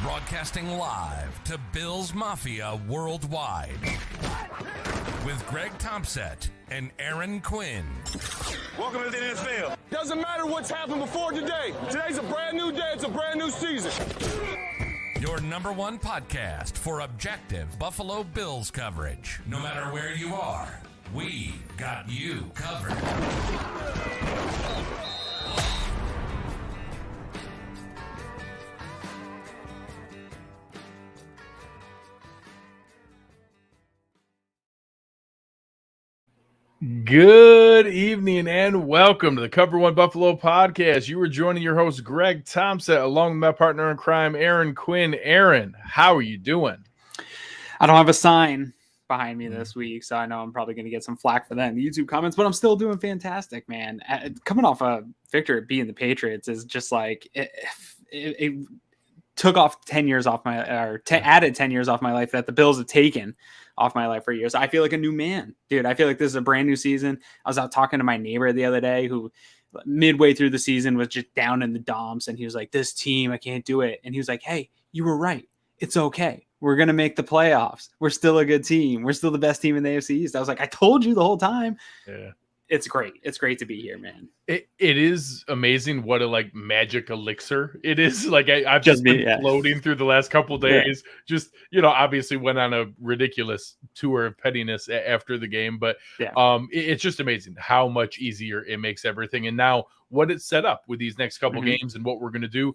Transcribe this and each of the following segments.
Broadcasting live to Bills Mafia worldwide with Greg Thompson and Aaron Quinn. Welcome to the NFL. Doesn't matter what's happened before today. Today's a brand new day. It's a brand new season. Your number one podcast for objective Buffalo Bills coverage. No matter where you are, we got you covered. Good evening and welcome to the Cover One Buffalo podcast. You were joining your host, Greg Thompson, along with my partner in crime, Aaron Quinn. Aaron, how are you doing? I don't have a sign behind me this week, so I know I'm probably going to get some flack for that in the YouTube comments, but I'm still doing fantastic, man. Coming off a victory at beating the Patriots is just like it took off 10 years off my, added 10 years off my life that the Bills have taken off my life for years. I feel like a new man, dude. I feel like this is a brand new season. I was out talking to my neighbor the other day who midway through the season was just down in the dumps. And he was like, this team, I can't do it. And he was like, hey, you were right. It's okay. We're going to make the playoffs. We're still a good team. We're still the best team in the AFC East. I was like, I told you the whole time. Yeah. It's great. It's great to be here, man. It is amazing what a magic elixir it is. I've just been floating through the last couple of days. Yeah. Just, obviously went on a ridiculous tour of pettiness after the game, but it's just amazing how much easier it makes everything. And now what it's set up with these next couple games and what we're going to do.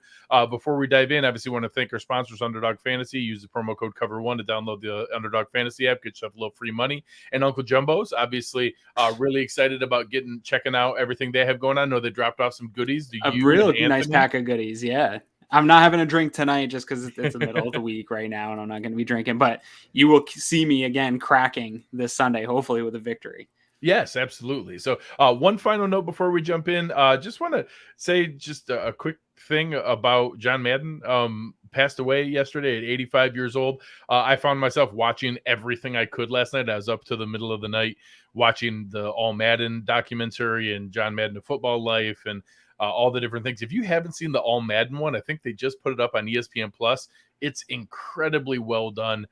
Before we dive in, obviously want to thank our sponsors, Underdog Fantasy. Use the promo code COVER1 to download the Underdog Fantasy app, get yourself a little free money. And Uncle Jumbo's, obviously really excited about checking out everything they have going on. I know they dropped off some goodies. A real nice pack of goodies, yeah. I'm not having a drink tonight just because it's the middle of the week right now, and I'm not going to be drinking. But you will see me again cracking this Sunday, hopefully with a victory. Yes, absolutely. So one final note before we jump in. Just want to say just a quick thing about John Madden. Passed away yesterday at 85 years old. I found myself watching everything I could last night. I was up to the middle of the night watching the All Madden documentary and John Madden, A Football Life, and all the different things. If you haven't seen the All Madden one, I think they just put it up on ESPN Plus. It's incredibly well done.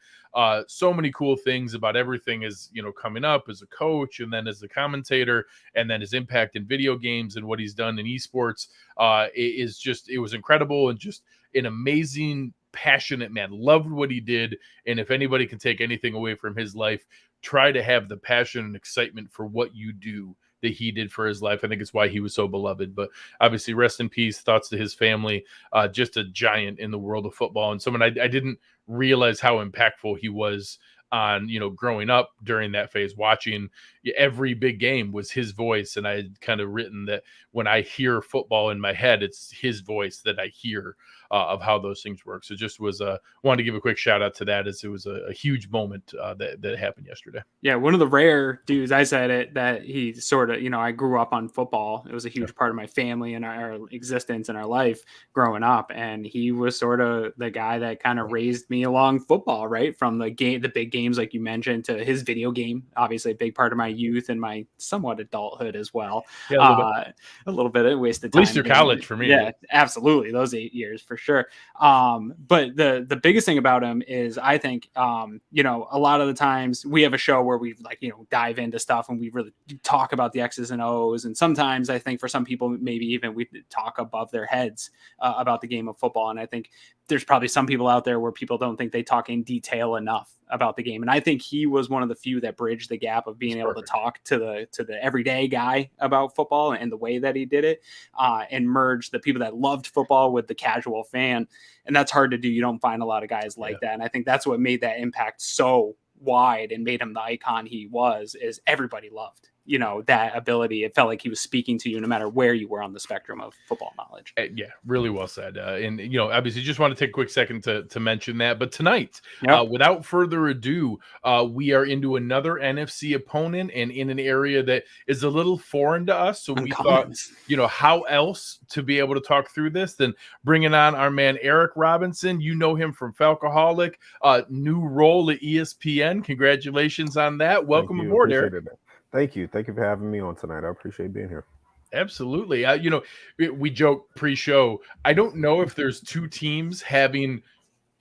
So many cool things about everything is, coming up as a coach and then as a commentator and then his impact in video games and what he's done in esports. It was incredible and just an amazing, passionate man. Loved what he did. And if anybody can take anything away from his life, try to have the passion and excitement for what you do that he did for his life. I think it's why he was so beloved. But obviously, rest in peace. Thoughts to his family. Just a giant in the world of football, and someone I didn't realize how impactful he was on, growing up during that phase. Watching every big game was his voice, and I had kind of written that when I hear football in my head, it's his voice that I hear of how those things work. So just wanted to give a quick shout out to that, as it was a huge moment that happened yesterday. Yeah, one of the rare dudes, I said it, that he sort of, I grew up on football. It was a huge part of my family and our existence and our life growing up. And he was sort of the guy that kind of raised me along football, right? From the big games, like you mentioned, to his video game, obviously a big part of my youth and my somewhat adulthood as well. Yeah, a little bit of wasted time. At least through college for me. Yeah, absolutely. Those 8 years for sure. But the biggest thing about him is, I think, a lot of the times we have a show where we dive into stuff and we really talk about the X's and O's. And sometimes I think for some people, maybe even we talk above their heads about the game of football. And I think there's probably some people out there where people don't think they talk in detail enough about the game. And I think he was one of the few that bridged the gap of being able to talk to the everyday guy about football and the way that he did it, and merge the people that loved football with the casual fan. And that's hard to do. You don't find a lot of guys like that. And I think that's what made that impact so wide and made him the icon he was, is everybody loved that ability. It felt like he was speaking to you no matter where you were on the spectrum of football knowledge. Yeah, really well said. And obviously just want to take a quick second to mention that. But tonight, without further ado, we are into another NFC opponent and in an area that is a little foreign to us. So we thought, how else to be able to talk through this than bringing on our man, Eric Robinson. You know him from Falcoholic, new role at ESPN. Congratulations on that. Welcome aboard, Eric. Thank you. Thank you for having me on tonight. I appreciate being here. Absolutely. We joke pre-show. I don't know if there's two teams having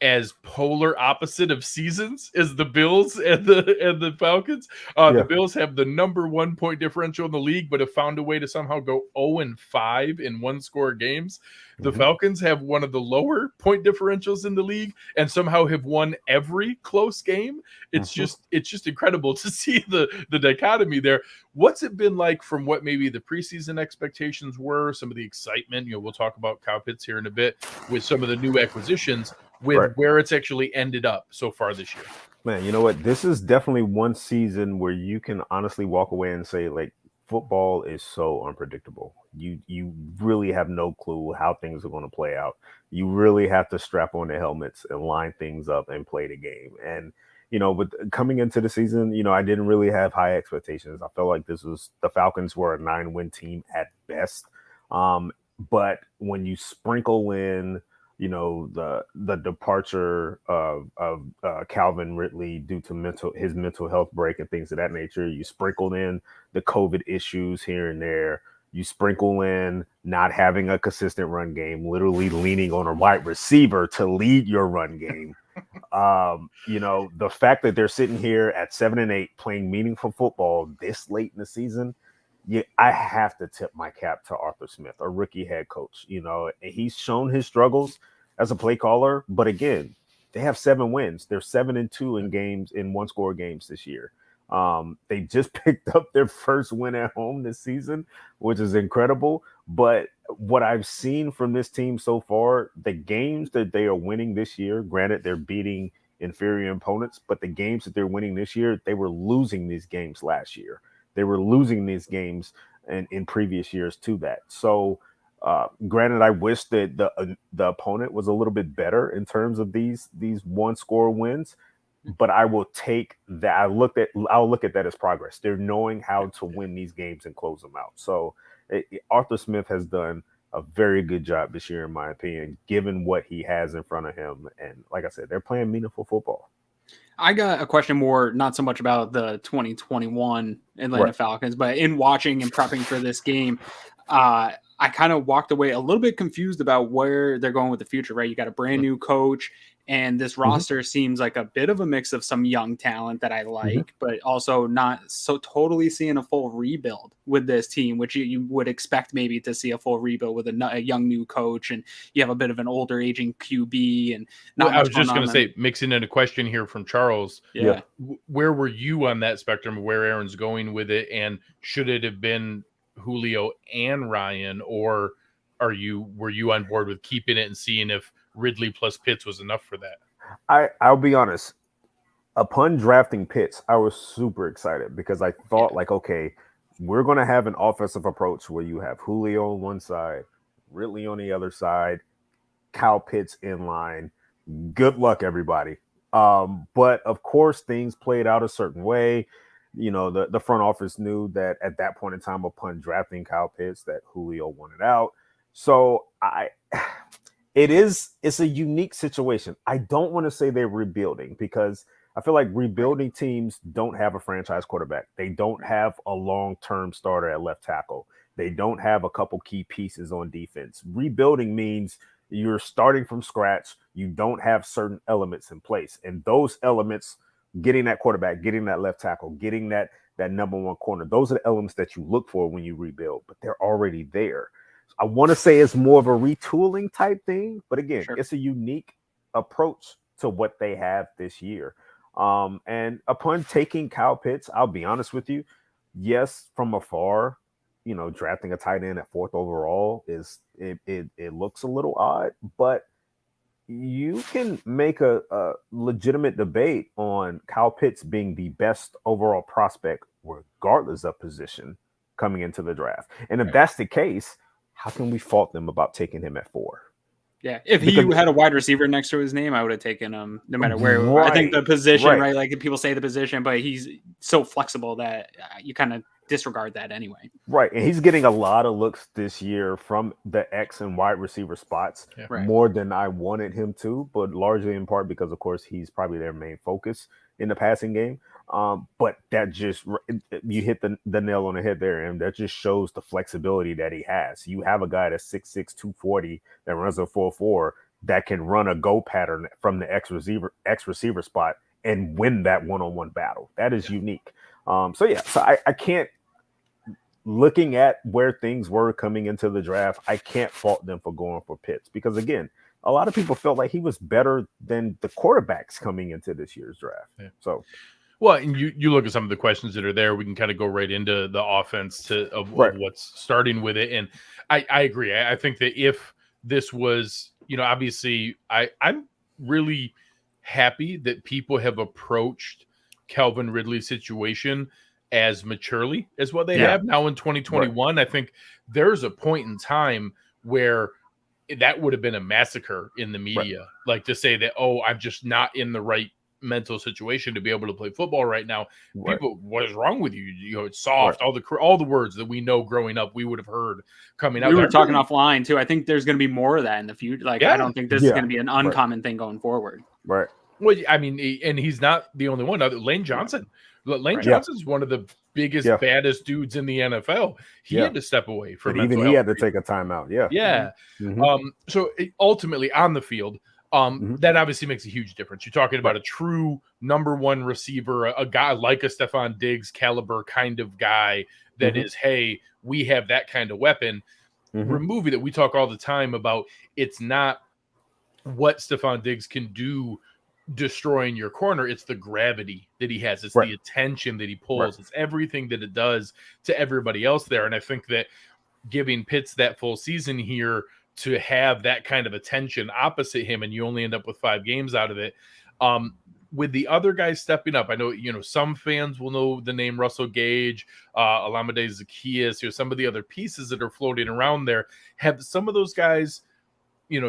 as polar opposite of seasons as the Bills and the Falcons. The Bills have the number 1 point differential in the league, but have found a way to somehow go 0-5 in one-score games. The Falcons have one of the lower point differentials in the league and somehow have won every close game. It's just incredible to see the dichotomy there. What's it been like from what maybe the preseason expectations were, some of the excitement? We'll talk about Kyle Pitts here in a bit with some of the new acquisitions, with where it's actually ended up so far this year. Man, you know what? This is definitely one season where you can honestly walk away and say, like, football is so unpredictable. You really have no clue how things are going to play out. You really have to strap on the helmets and line things up and play the game. And, but coming into the season, I didn't really have high expectations. I felt like the Falcons were a 9-win team at best. But when you sprinkle in, the departure of Calvin Ridley due to his mental health break and things of that nature, you sprinkled in the COVID issues here and there. You sprinkle in not having a consistent run game, literally leaning on a wide receiver to lead your run game. The fact that they're sitting here at 7-8 playing meaningful football this late in the season, I have to tip my cap to Arthur Smith, a rookie head coach. He's shown his struggles as a play caller, but again, they have 7 wins. They're 7-2 in one-score games this year. They just picked up their first win at home this season, which is incredible. But what I've seen from this team so far, the games that they are winning this year, granted they're beating inferior opponents, but the games that they're winning this year, they were losing these games last year. They were losing these games in previous years to that. So, granted, I wish that the opponent was a little bit better in terms of these one-score wins, but I will take that. I'll look at that as progress. They're knowing how to win these games and close them out. So, Arthur Smith has done a very good job this year, in my opinion, given what he has in front of him. And like I said, they're playing meaningful football. I got a question more, not so much about the 2021 Atlanta Falcons, but in watching and prepping for this game, I kind of walked away a little bit confused about where they're going with the future, right? You got a brand new coach, and this roster seems like a bit of a mix of some young talent that I like, but also not so totally seeing a full rebuild with this team, which you would expect maybe to see a full rebuild with a young new coach, and you have a bit of an older aging QB. And I was just going to say, mixing in a question here from Charles. Yeah. Where were you on that spectrum of where Aaron's going with it? And should it have been Julio and Ryan, or were you on board with keeping it and seeing if Ridley plus Pitts was enough for that? I'll be honest. Upon drafting Pitts, I was super excited because I thought okay, we're going to have an offensive approach where you have Julio on one side, Ridley on the other side, Kyle Pitts in line. Good luck, everybody. But of course, things played out a certain way. The front office knew that at that point in time, upon drafting Kyle Pitts, that Julio wanted out. So it's a unique situation. I don't want to say they're rebuilding because I feel like rebuilding teams don't have a franchise quarterback. They don't have a long-term starter at left tackle. They don't have a couple key pieces on defense. Rebuilding means you're starting from scratch. You don't have certain elements in place. And those elements, getting that quarterback, getting that left tackle, getting that number one corner, those are the elements that you look for when you rebuild, but they're already there. I want to say it's more of a retooling type thing, but again, It's a unique approach to what they have this year. And upon taking Kyle Pitts, I'll be honest with you, yes, from afar, drafting a tight end at 4th overall it looks a little odd, but you can make a legitimate debate on Kyle Pitts being the best overall prospect, regardless of position, coming into the draft. And if that's the case, how can we fault them about taking him at 4? Yeah, if he had a wide receiver next to his name, I would have taken him no matter where. I think the position, right? Like people say the position, but he's so flexible that you kind of disregard that anyway. Right, and he's getting a lot of looks this year from the X and wide receiver spots, more than I wanted him to, but largely in part because, of course, he's probably their main focus in the passing game. But that just, you hit the nail on the head there, and that just shows the flexibility that he has. You have a guy that's 6'6", 240 that runs a 4.4. that can run a go pattern from the X receiver spot and win that one-on-one battle. That is unique. So I can't, looking at where things were coming into the draft, I can't fault them for going for Pitts, because again, a lot of people felt like he was better than the quarterbacks coming into this year's draft. Yeah. So, well, and you look at some of the questions that are there, we can kind of go right into the offense of what's starting with it. And I agree. I think that if this was, obviously I'm really happy that people have approached Calvin Ridley's situation as maturely as what they have now in 2021. Right. I think there's a point in time where that would have been a massacre in the media, like to say that, I'm just not in the right mental situation to be able to play football right now. Right. People, what is wrong with you? It's soft. Right. All the words that we know growing up, we would have heard coming out. We were talking offline too. I think there's going to be more of that in the future. Like, I don't think this is going to be an uncommon thing going forward. Right. Well, I mean, and he's not the only one. Lane Johnson. Lane Johnson's one of the biggest, baddest dudes in the NFL. He had to step away from it. Even he had to take a timeout. Yeah. Mm-hmm. So ultimately on the field, that obviously makes a huge difference. You're talking about a true number one receiver, a guy like a Stephon Diggs caliber kind of guy that is, hey, we have that kind of weapon. Removing that, we talk all the time about, it's not what Stephon Diggs can do destroying your corner, it's the gravity that he has, it's the attention that he pulls, it's everything that it does to everybody else there. And I think that giving Pitts that full season here to have that kind of attention opposite him, and you only end up with 5 games out of it, with the other guys stepping up. I know, some fans will know the name Russell Gage, Olamide Zaccheaus, some of the other pieces that are floating around there. Have some of those guys,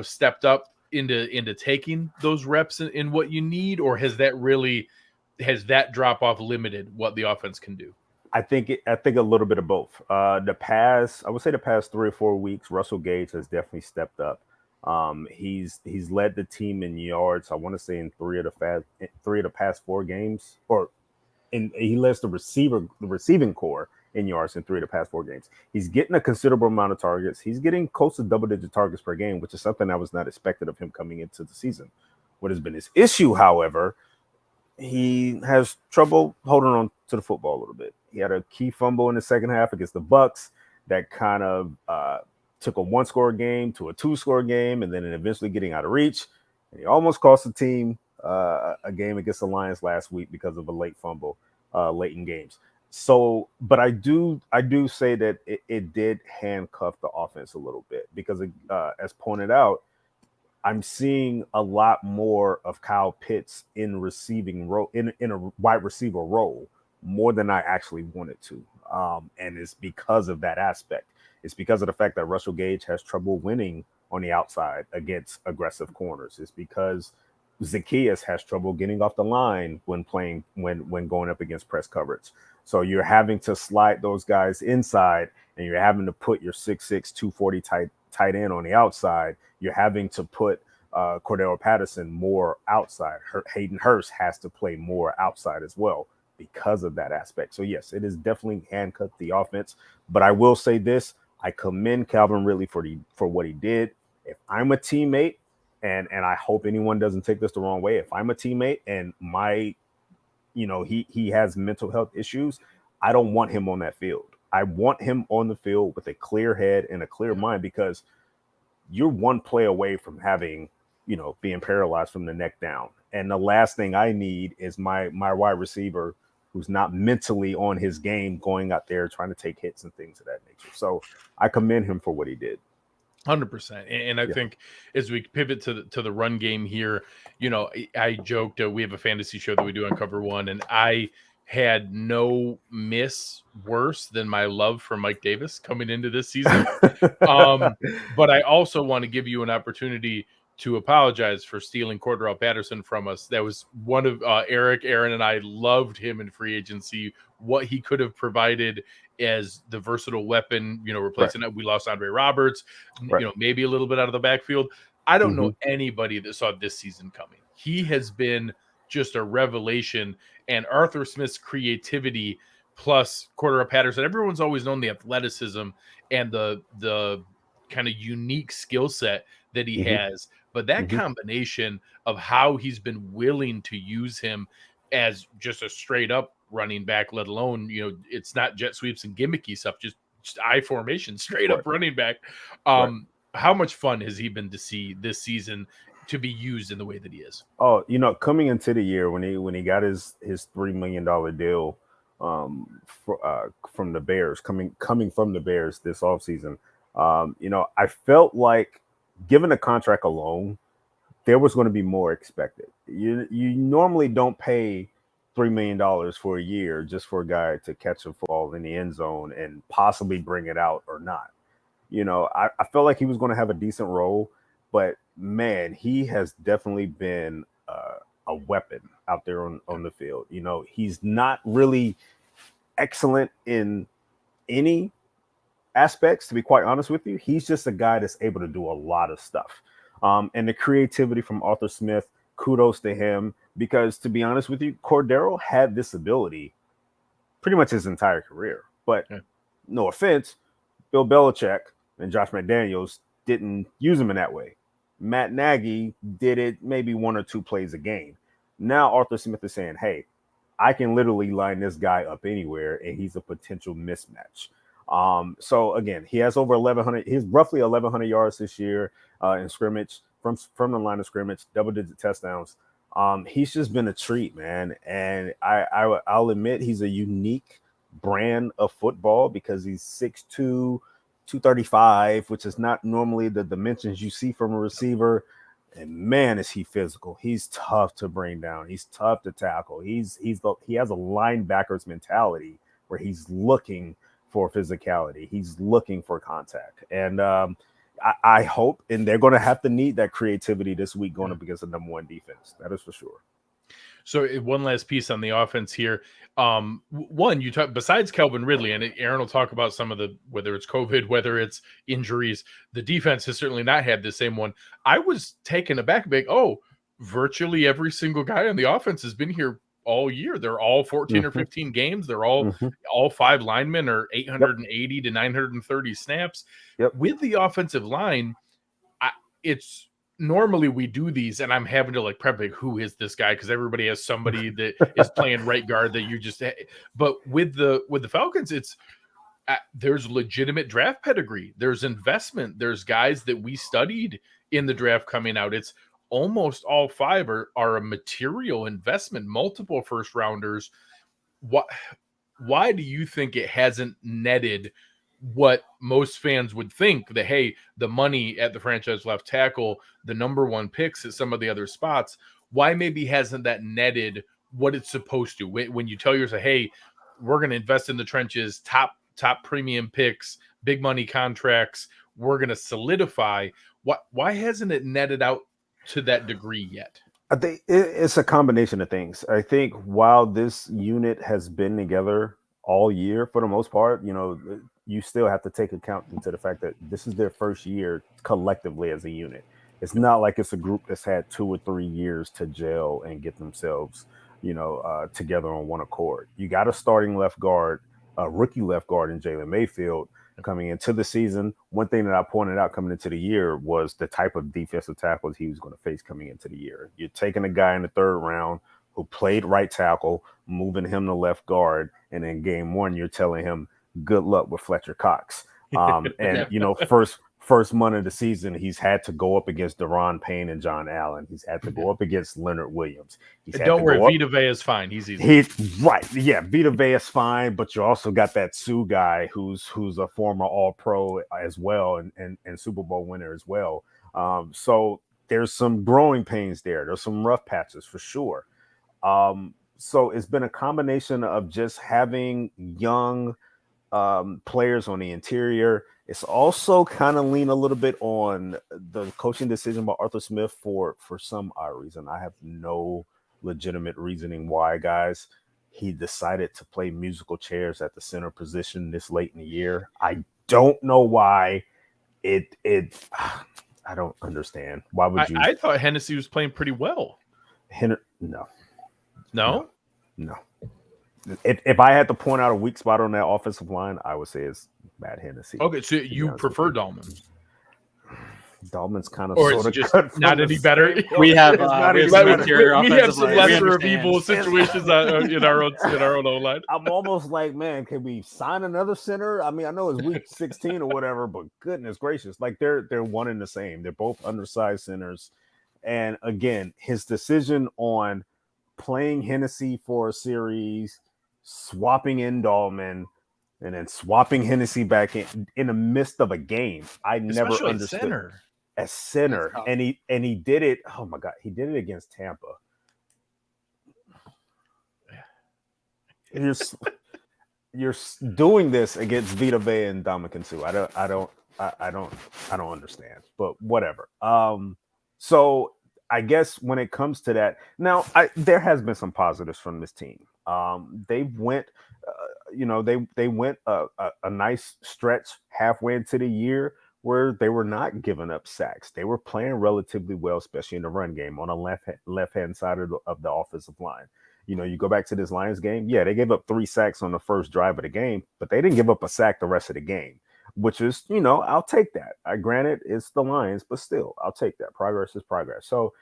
stepped up into taking those reps in what you need, or has that drop off limited what the offense can do? I think a little bit of both. I would say the past 3 or 4 weeks, Russell Gage has definitely stepped up. He's led the team in yards, I want to say in 3 of the past 4 games, he leads the receiving core in yards in 3 of the past 4 games. He's getting a considerable amount of targets. He's getting close to double-digit targets per game, which is something I was not expected of him coming into the season. What has been his issue, however, he has trouble holding on to the football a little bit. He had a key fumble in the second half against the Bucs that kind of took a 1-score game to a 2-score game, and then eventually getting out of reach. And he almost cost the team a game against the Lions last week because of a late fumble late in games. So, but I do say that it did handcuff the offense a little bit, because as pointed out, I'm seeing a lot more of Kyle Pitts in receiving role, in a wide receiver role, more than I actually wanted to. And it's because of that aspect. It's because of the fact that Russell Gage has trouble winning on the outside against aggressive corners. It's because Zaccheaus has trouble getting off the line when going up against press coverage. So you're having to slide those guys inside, and you're having to put your 6'6", 240 tight end on the outside. You're having to put Cordarrelle Patterson more outside. Hayden Hurst has to play more outside as well because of that aspect. So yes, it is definitely handcuffed the offense. But I will say this: I commend Calvin Ridley for what he did. If I'm a teammate, and I hope anyone doesn't take this the wrong way, if I'm a teammate and he has mental health issues, I don't want him on that field. I want him on the field with a clear head and a clear mind, because you're one play away from having, being paralyzed from the neck down. And the last thing I need is my wide receiver who's not mentally on his game going out there trying to take hits and things of that nature. So I commend him for what he did. 100%. And I think as we pivot to the run game here, I joked, we have a fantasy show that we do on Cover One, and I had no miss worse than my love for Mike Davis coming into this season. But I also want to give you an opportunity to apologize for stealing Cordarrelle Patterson from us. That was one of Aaron and I loved him in free agency, what he could have provided as the versatile weapon, replacing that. We lost Andre Roberts, maybe a little bit out of the backfield. I don't know anybody that saw this season coming. He has been just a revelation, and Arthur Smith's creativity plus Cordarrelle Patterson. Everyone's always known the athleticism and the kind of unique skill set that he has, but that combination of how he's been willing to use him as just a straight up running back, let alone, it's not jet sweeps and gimmicky stuff, just I formation, straight up running back. How much fun has he been to see this season to be used in the way that he is? Oh, coming into the year when he got his $3 million deal from the Bears, coming from the Bears this offseason, I felt like, given the contract alone, there was going to be more expected. You normally don't pay $3 million for a year just for a guy to catch a football in the end zone and possibly bring it out or not. I felt like he was going to have a decent role, but man, he has definitely been a weapon out there on the field. He's not really excellent in any aspects, to be quite honest with you. He's just a guy that's able to do a lot of stuff. And the creativity from Arthur Smith, kudos to him, because to be honest with you, Cordarrelle had this ability pretty much his entire career. But no offense, Bill Belichick and Josh McDaniels didn't use him in that way. Matt Nagy did it maybe one or two plays a game. Now Arthur Smith is saying, hey, I can literally line this guy up anywhere, and he's a potential mismatch. So again, he has over 1,100. He's roughly 1,100 yards this year in scrimmage from the line of scrimmage, double-digit touchdowns. He's just been a treat, man. And I'll admit he's a unique brand of football because he's 6'2", 235, which is not normally the dimensions you see from a receiver. And man, is he physical. He's tough to bring down. He's tough to tackle. He has a linebacker's mentality where he's looking for physicality. He's looking for contact. And I hope, and they're going to have to need that creativity this week going up against the number one defense. That is for sure. So one last piece on the offense here. One, you talk besides Calvin Ridley, and Aaron will talk about some of whether it's COVID, whether it's injuries. The defense has certainly not had the same one. I was taken aback, virtually every single guy on the offense has been here all year. They're all 14 or 15 games. They're all five linemen are 880 to 930 snaps. With the offensive line, it's normally we do these and I'm having to prep who is this guy, because everybody has somebody that is playing right guard that you just, but with the Falcons, it's there's legitimate draft pedigree, there's investment, there's guys that we studied in the draft coming out. It's almost all five are a material investment, multiple first rounders. Why do you think it hasn't netted what most fans would think, that, hey, the money at the franchise left tackle, the number one picks at some of the other spots, why maybe hasn't that netted what it's supposed to? When you tell yourself, hey, we're going to invest in the trenches, top premium picks, big money contracts, we're going to solidify. Why hasn't it netted out to that degree yet? I think it's a combination of things. I think while this unit has been together all year for the most part, you still have to take account into the fact that this is their first year collectively as a unit. It's not like it's a group that's had 2 or 3 years to gel and get themselves, together on one accord. You got a starting left guard, a rookie left guard in Jalen Mayfield coming into the season. One thing that I pointed out coming into the year was the type of defensive tackles he was going to face coming into the year. You're taking a guy in the third round who played right tackle, moving him to left guard, and in game one, you're telling him, good luck with Fletcher Cox. First month of the season, he's had to go up against Deron Payne and John Allen. He's had to go up against Leonard Williams. Don't worry, Vita Vea is fine. He's easy. He's right. Yeah, Vita Vea is fine, but you also got that Sue guy who's a former All-Pro as well and Super Bowl winner as well. So there's some growing pains there. There's some rough patches for sure. So it's been a combination of just having young players on the interior. It's also kind of lean a little bit on the coaching decision by Arthur Smith for some odd reason. I have no legitimate reasoning why, guys. He decided to play musical chairs at the center position this late in the year. I don't know why. I don't understand. Why would you? I thought Hennessy was playing pretty well. No. If I had to point out a weak spot on that offensive line, I would say it's Matt Hennessy. Okay, so you prefer Dahlman? Dalman's kind of Or sort it's of just cut from not the any better. same- We have It's not we any have better. some interior we have offensive some line. We lesser of understand. evil situations in our own O-line. I'm almost like, man, can we sign another center? I mean, I know it's week 16 or whatever, but goodness gracious, like they're one and the same. They're both undersized centers. And again, his decision on playing Hennessy for a series, swapping in Dahlman, and then swapping Hennessy back in the midst of a game, I never Especially understood. center. As center, and he did it. Oh my God, he did it against Tampa. You're doing this against Vita Vea and Ndamukong Suh. I don't understand, but whatever. So I guess when it comes to that, now there has been some positives from this team. They went, they went a nice stretch halfway into the year where they were not giving up sacks. They were playing relatively well, especially in the run game on the left-hand side of the offensive line. You go back to this Lions game. Yeah, they gave up 3 sacks on the first drive of the game, but they didn't give up a sack the rest of the game, which is, I'll take that. Granted, it's the Lions, but still, I'll take that. Progress is progress. So,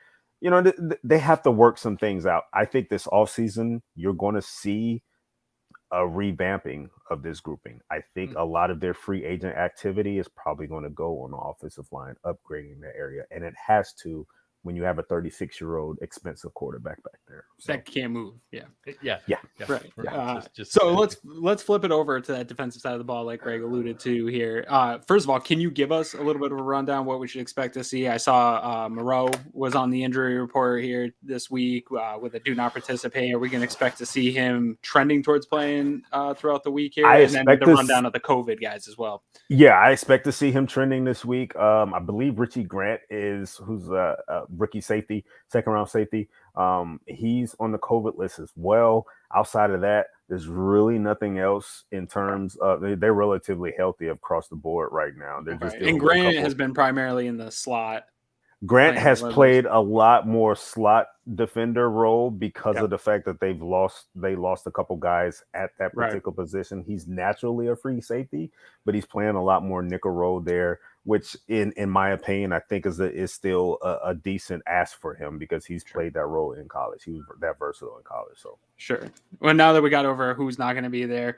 they have to work some things out. I think this offseason, you're going to see a revamping of this grouping. I think a lot of their free agent activity is probably going to go on the offensive line, upgrading the area. And it has to when you have a 36-year-old expensive quarterback back there. So. That can't move. Yeah. Right. So let's flip it over to that defensive side of the ball, like Greg alluded to here. First of all, can you give us a little bit of a rundown what we should expect to see? I saw Moreau was on the injury report here this week with a do not participate. Are we going to expect to see him trending towards playing throughout the week here? And then the rundown of the COVID guys as well. Yeah, I expect to see him trending this week. I believe Richie Grant who's a rookie safety, second-round safety. He's on the COVID list as well. Outside of that, there's really nothing else in terms of they're relatively healthy across the board right now. They're just and Grant has been primarily in the slot. Grant has played a lot more slot defender role because of the fact that they lost a couple guys at that particular position. He's naturally a free safety, but he's playing a lot more nickel role there, which in my opinion, I think is still a decent ask for him because he's played that role in college. He was that versatile in college. So sure. Well, now that we got over who's not going to be there,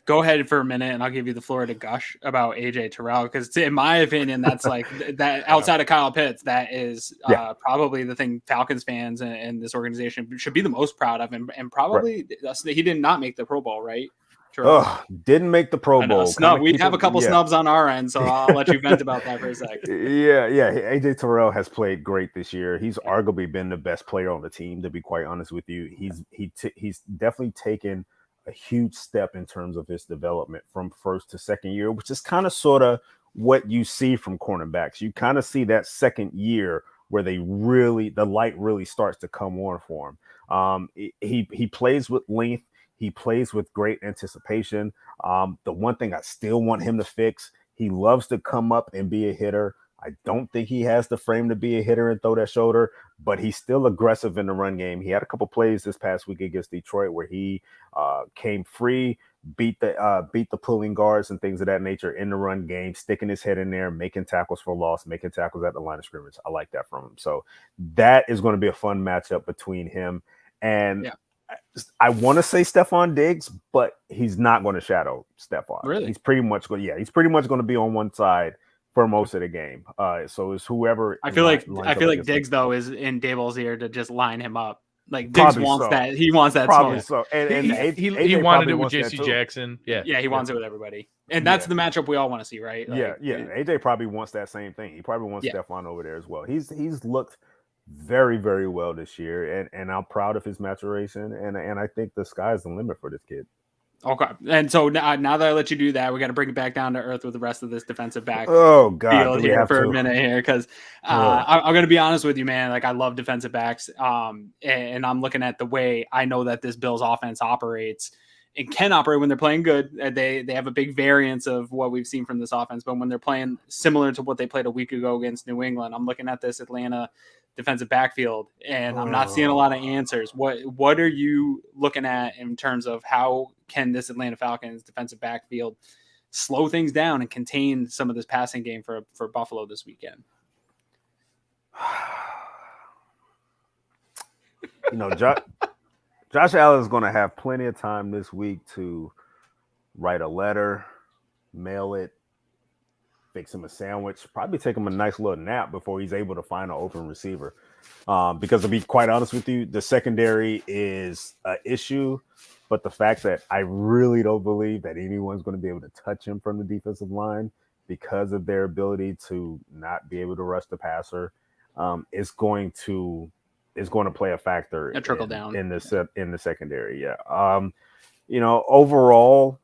go ahead for a minute and I'll give you the floor to gush about AJ Terrell, because in my opinion, that's like that outside of Kyle Pitts, that is probably the thing Falcons fans and this organization should be the most proud of, and probably he did not make the Pro Bowl, right? Didn't make the Pro Bowl. We have a couple snubs on our end, so I'll let you vent about that for a second. Yeah. AJ Terrell has played great this year. He's arguably been the best player on the team, to be quite honest with you. He's definitely taken a huge step in terms of his development from first to second year, which is kind of sort of what you see from cornerbacks. You kind of see that second year where the light really starts to come on for him. He plays with length. He plays with great anticipation. The one thing I still want him to fix, he loves to come up and be a hitter. I don't think he has the frame to be a hitter and throw that shoulder, but he's still aggressive in the run game. He had a couple plays this past week against Detroit where he came free, beat the pulling guards and things of that nature in the run game, sticking his head in there, making tackles for loss, making tackles at the line of scrimmage. I like that from him. So that is going to be a fun matchup between him and I want to say Stephon Diggs, but he's not going to shadow Stephon. Really? He's pretty much going to be on one side for most of the game. So it's whoever. I feel like Diggs though is in Daboll's ear to just line him up. Like Diggs wants that. He wants that. Probably smoke. So. And he wanted it with JC Jackson. Yeah, he wants it with everybody. And that's the matchup we all want to see, right? Like, AJ probably wants that same thing. He probably wants Stephon over there as well. He's looked very, very well this year, and I'm proud of his maturation, and I think the sky's the limit for this kid. Okay, and so now that I let you do that, we got to bring it back down to earth with the rest of this defensive back. Oh God, field here for a minute here, because I'm going to be honest with you, man. Like I love defensive backs, and I'm looking at the way I know that this Bills offense operates and can operate when they're playing good. They have a big variance of what we've seen from this offense, but when they're playing similar to what they played a week ago against New England, I'm looking at this Atlanta defensive backfield, and I'm not seeing a lot of answers. What are you looking at in terms of how can this Atlanta Falcons defensive backfield slow things down and contain some of this passing game for Buffalo this weekend? Josh Allen is going to have plenty of time this week to write a letter, mail it, fix him a sandwich, probably take him a nice little nap before he's able to find an open receiver. Because to be quite honest with you, the secondary is an issue, but the fact that I really don't believe that anyone's going to be able to touch him from the defensive line because of their ability to not be able to rush the passer is going to play a factor down in the secondary. Yeah. Overall,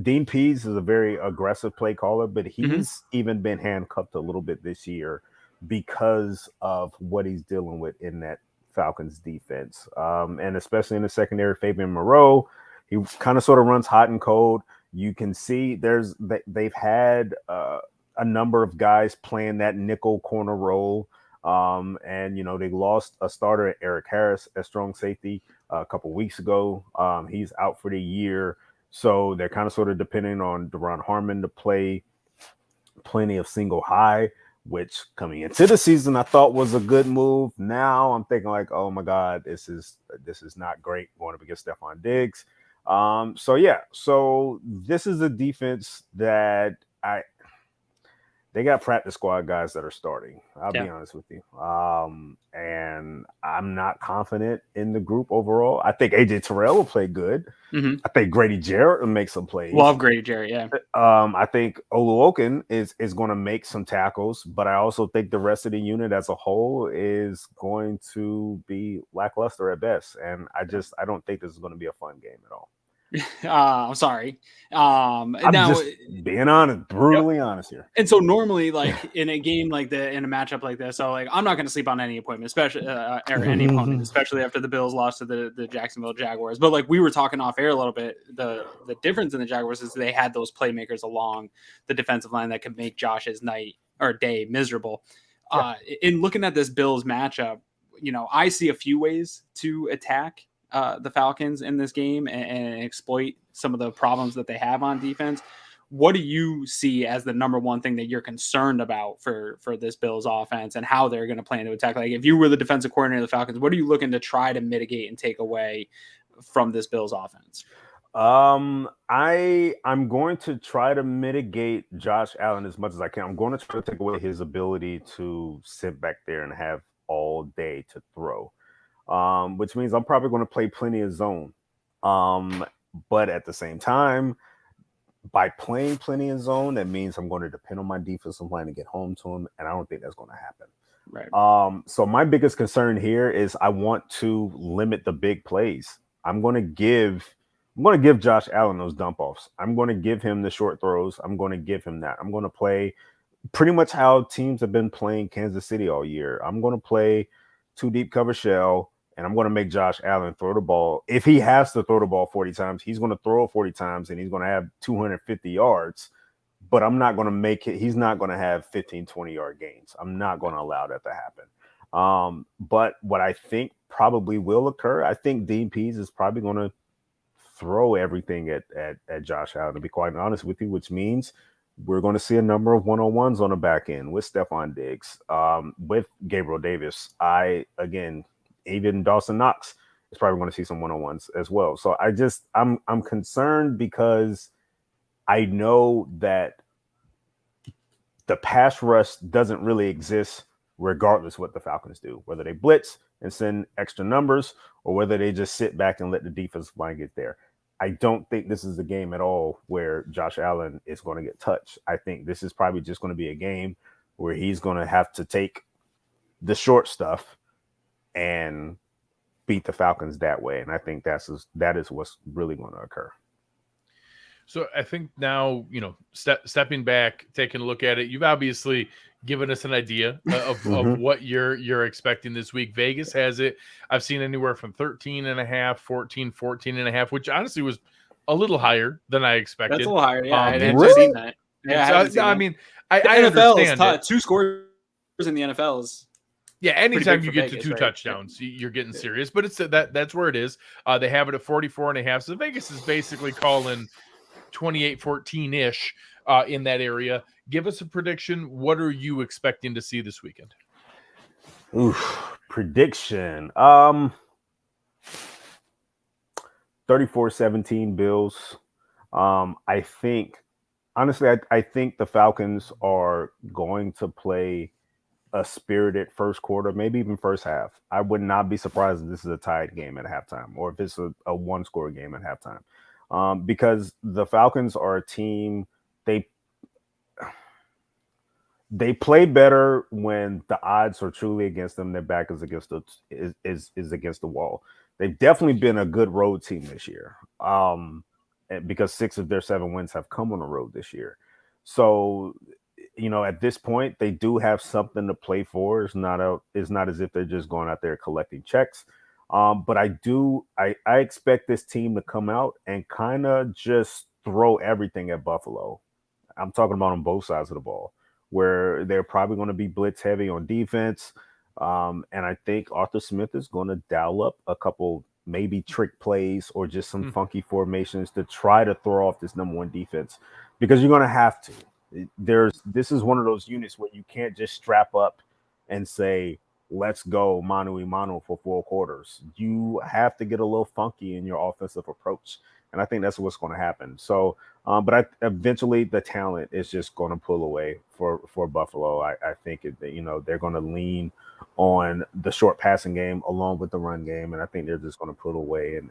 Dean Pease is a very aggressive play caller, but he's even been handcuffed a little bit this year because of what he's dealing with in that Falcons defense. And especially in the secondary, Fabian Moreau, he kind of sort of runs hot and cold. You can see they've had a number of guys playing that nickel corner role. And they lost a starter, Eric Harris, at strong safety a couple weeks ago. He's out for the year. So they're kind of sort of depending on Deron Harmon to play plenty of single high, which coming into the season I thought was a good move. Now I'm thinking like, oh my God, this is not great going up against Stephon Diggs. So this is a defense that they got practice squad guys that are starting. I'll be honest with you. And I'm not confident in the group overall. I think AJ Terrell will play good. I think Grady Jarrett will make some plays. Love Grady Jarrett, yeah. I think Oluokun is going to make some tackles, but I also think the rest of the unit as a whole is going to be lackluster at best. And I don't think this is going to be a fun game at all. I'm sorry. I'm just being honest, brutally honest here. And so normally, like in a game like in a matchup like this, so like I'm not going to sleep on any appointment, especially or any opponent, especially after the Bills lost to the Jacksonville Jaguars. But like we were talking off air a little bit, the difference in the Jaguars is they had those playmakers along the defensive line that could make Josh's night or day miserable. In looking at this Bills matchup, I see a few ways to attack the Falcons in this game and exploit some of the problems that they have on defense. What do you see as the number one thing that you're concerned about for this Bills offense and how they're going to plan to attack? Like if you were the defensive coordinator of the Falcons, what are you looking to try to mitigate and take away from this Bills offense? I'm going to try to mitigate Josh Allen as much as I can. I'm going to try to take away his ability to sit back there and have all day to throw. Which means I'm probably going to play plenty of zone. But at the same time, by playing plenty of zone, that means I'm going to depend on my defensive line to get home to him, and I don't think that's going to happen. Right. So my biggest concern here is I want to limit the big plays. I'm going to give Josh Allen those dump offs. I'm going to give him the short throws. I'm going to give him that. I'm going to play pretty much how teams have been playing Kansas City all year. I'm going to play two deep cover shell, and I'm going to make Josh Allen throw the ball. If he has to throw the ball 40 times, he's going to throw it 40 times, and he's going to have 250 yards. But I'm not going to make it. He's not going to have 15, 20-yard gains. I'm not going to allow that to happen. But what I think probably will occur, I think Dean Pease is probably going to throw everything at Josh Allen, to be quite honest with you, which means we're going to see a number of one-on-ones on the back end with Stephon Diggs, with Gabriel Davis. Even Dawson Knox is probably going to see some one-on-ones as well. So I'm concerned because I know that the pass rush doesn't really exist regardless what the Falcons do, whether they blitz and send extra numbers or whether they just sit back and let the defensive line get there. I don't think this is a game at all where Josh Allen is going to get touched. I think this is probably just going to be a game where he's going to have to take the short stuff and beat the Falcons that way. And I think that is what's really going to occur. So I think now, stepping back, taking a look at it, you've obviously given us an idea of what you're expecting this week. Vegas has it. I've seen anywhere from 13.5, 14.5, which honestly was a little higher than I expected. That's a little higher. Yeah, I hadn't really? seen that. Yeah, I mean, I NFL understand is 2 scores in the NFL is. Yeah, anytime you get Vegas, to 2 right? touchdowns, you're getting serious. But that's where it is. They have it at 44.5. So Vegas is basically calling 28-14-ish in that area. Give us a prediction. What are you expecting to see this weekend? Oof, prediction. 34-17 Bills. I think, honestly, I think the Falcons are going to play a spirited first quarter, maybe even first half. I would not be surprised if this is a tied game at halftime or if it's a one-score game at halftime. Because the Falcons are a team, they play better when the odds are truly against them. Their back is against against the wall. They've definitely been a good road team this year. Because 6 of their 7 wins have come on the road this year. So, at this point, they do have something to play for. It's not as if they're just going out there collecting checks. But I expect this team to come out and kind of just throw everything at Buffalo. I'm talking about on both sides of the ball, where they're probably going to be blitz heavy on defense. And I think Arthur Smith is going to dial up a couple maybe trick plays or just some funky formations to try to throw off this number one defense, because you're going to have to. This is one of those units where you can't just strap up and say, let's go mano a mano for 4 quarters. You have to get a little funky in your offensive approach. And I think that's what's going to happen. So, but eventually the talent is just going to pull away for Buffalo. I think they're going to lean on the short passing game along with the run game, and I think they're just going to pull away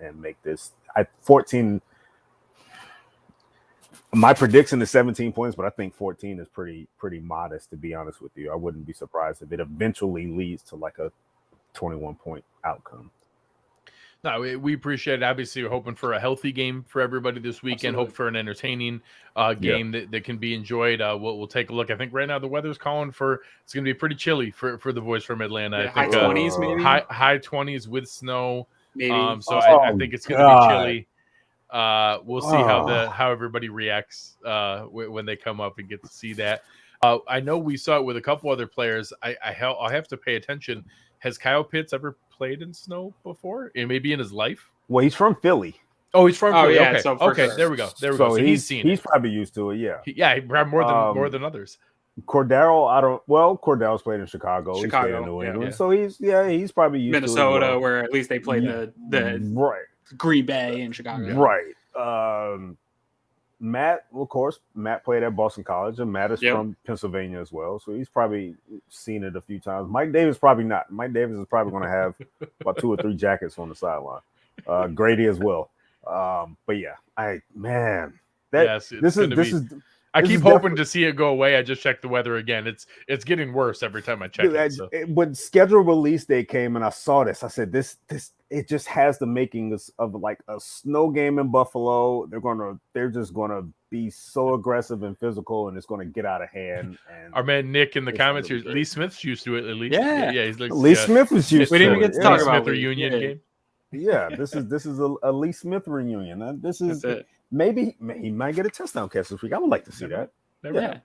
and make this 14. My prediction is 17 points, but I think 14 is pretty modest, to be honest with you. I wouldn't be surprised if it eventually leads to like a 21-point outcome. No, we appreciate it. Obviously, we're hoping for a healthy game for everybody this weekend. Absolutely. Hope for an entertaining game that can be enjoyed. We'll take a look. I think right now the weather's calling for it's going to be pretty chilly for the boys from Atlanta. Yeah, I think high 20s maybe. High 20s with snow. Maybe. I think it's going to be chilly. We'll see how everybody reacts when they come up and get to see that. I know we saw it with a couple other players. I'll have to pay attention. Has Kyle Pitts ever played in snow before? And maybe in his life? Well, he's from Philly. Oh, he's from Philly. Yeah, okay, so okay. sure. There we go. So he's seen it. He's probably used to it. Yeah. Yeah, more than others. Cordarrelle, Cordell's played in Chicago. He's played in New England. Yeah. So he's probably used Minnesota, to it. where at least they played the right. Green Bay in Chicago. Right. Matt played at Boston College, and Matt is from Pennsylvania as well. So he's probably seen it a few times. Mike Davis probably not. Mike Davis is probably going to have about 2 or 3 jackets on the sideline. Grady as well. But yeah, this is. I keep hoping to see it go away. I just checked the weather again. It's getting worse every time I check it. When schedule release day came and I saw this, I said this it just has the makings of like a snow game in Buffalo. They're just gonna be so aggressive and physical, and it's gonna get out of hand. And our man Nick in the comments here, Lee Smith's used to it at least. Yeah. He's like, Lee Smith was used. We didn't to even get to it. talk Lee about Smith reunion game. Yeah, this is a Lee Smith reunion. And this is maybe he might get a touchdown catch this week. I would like to see that. Never know.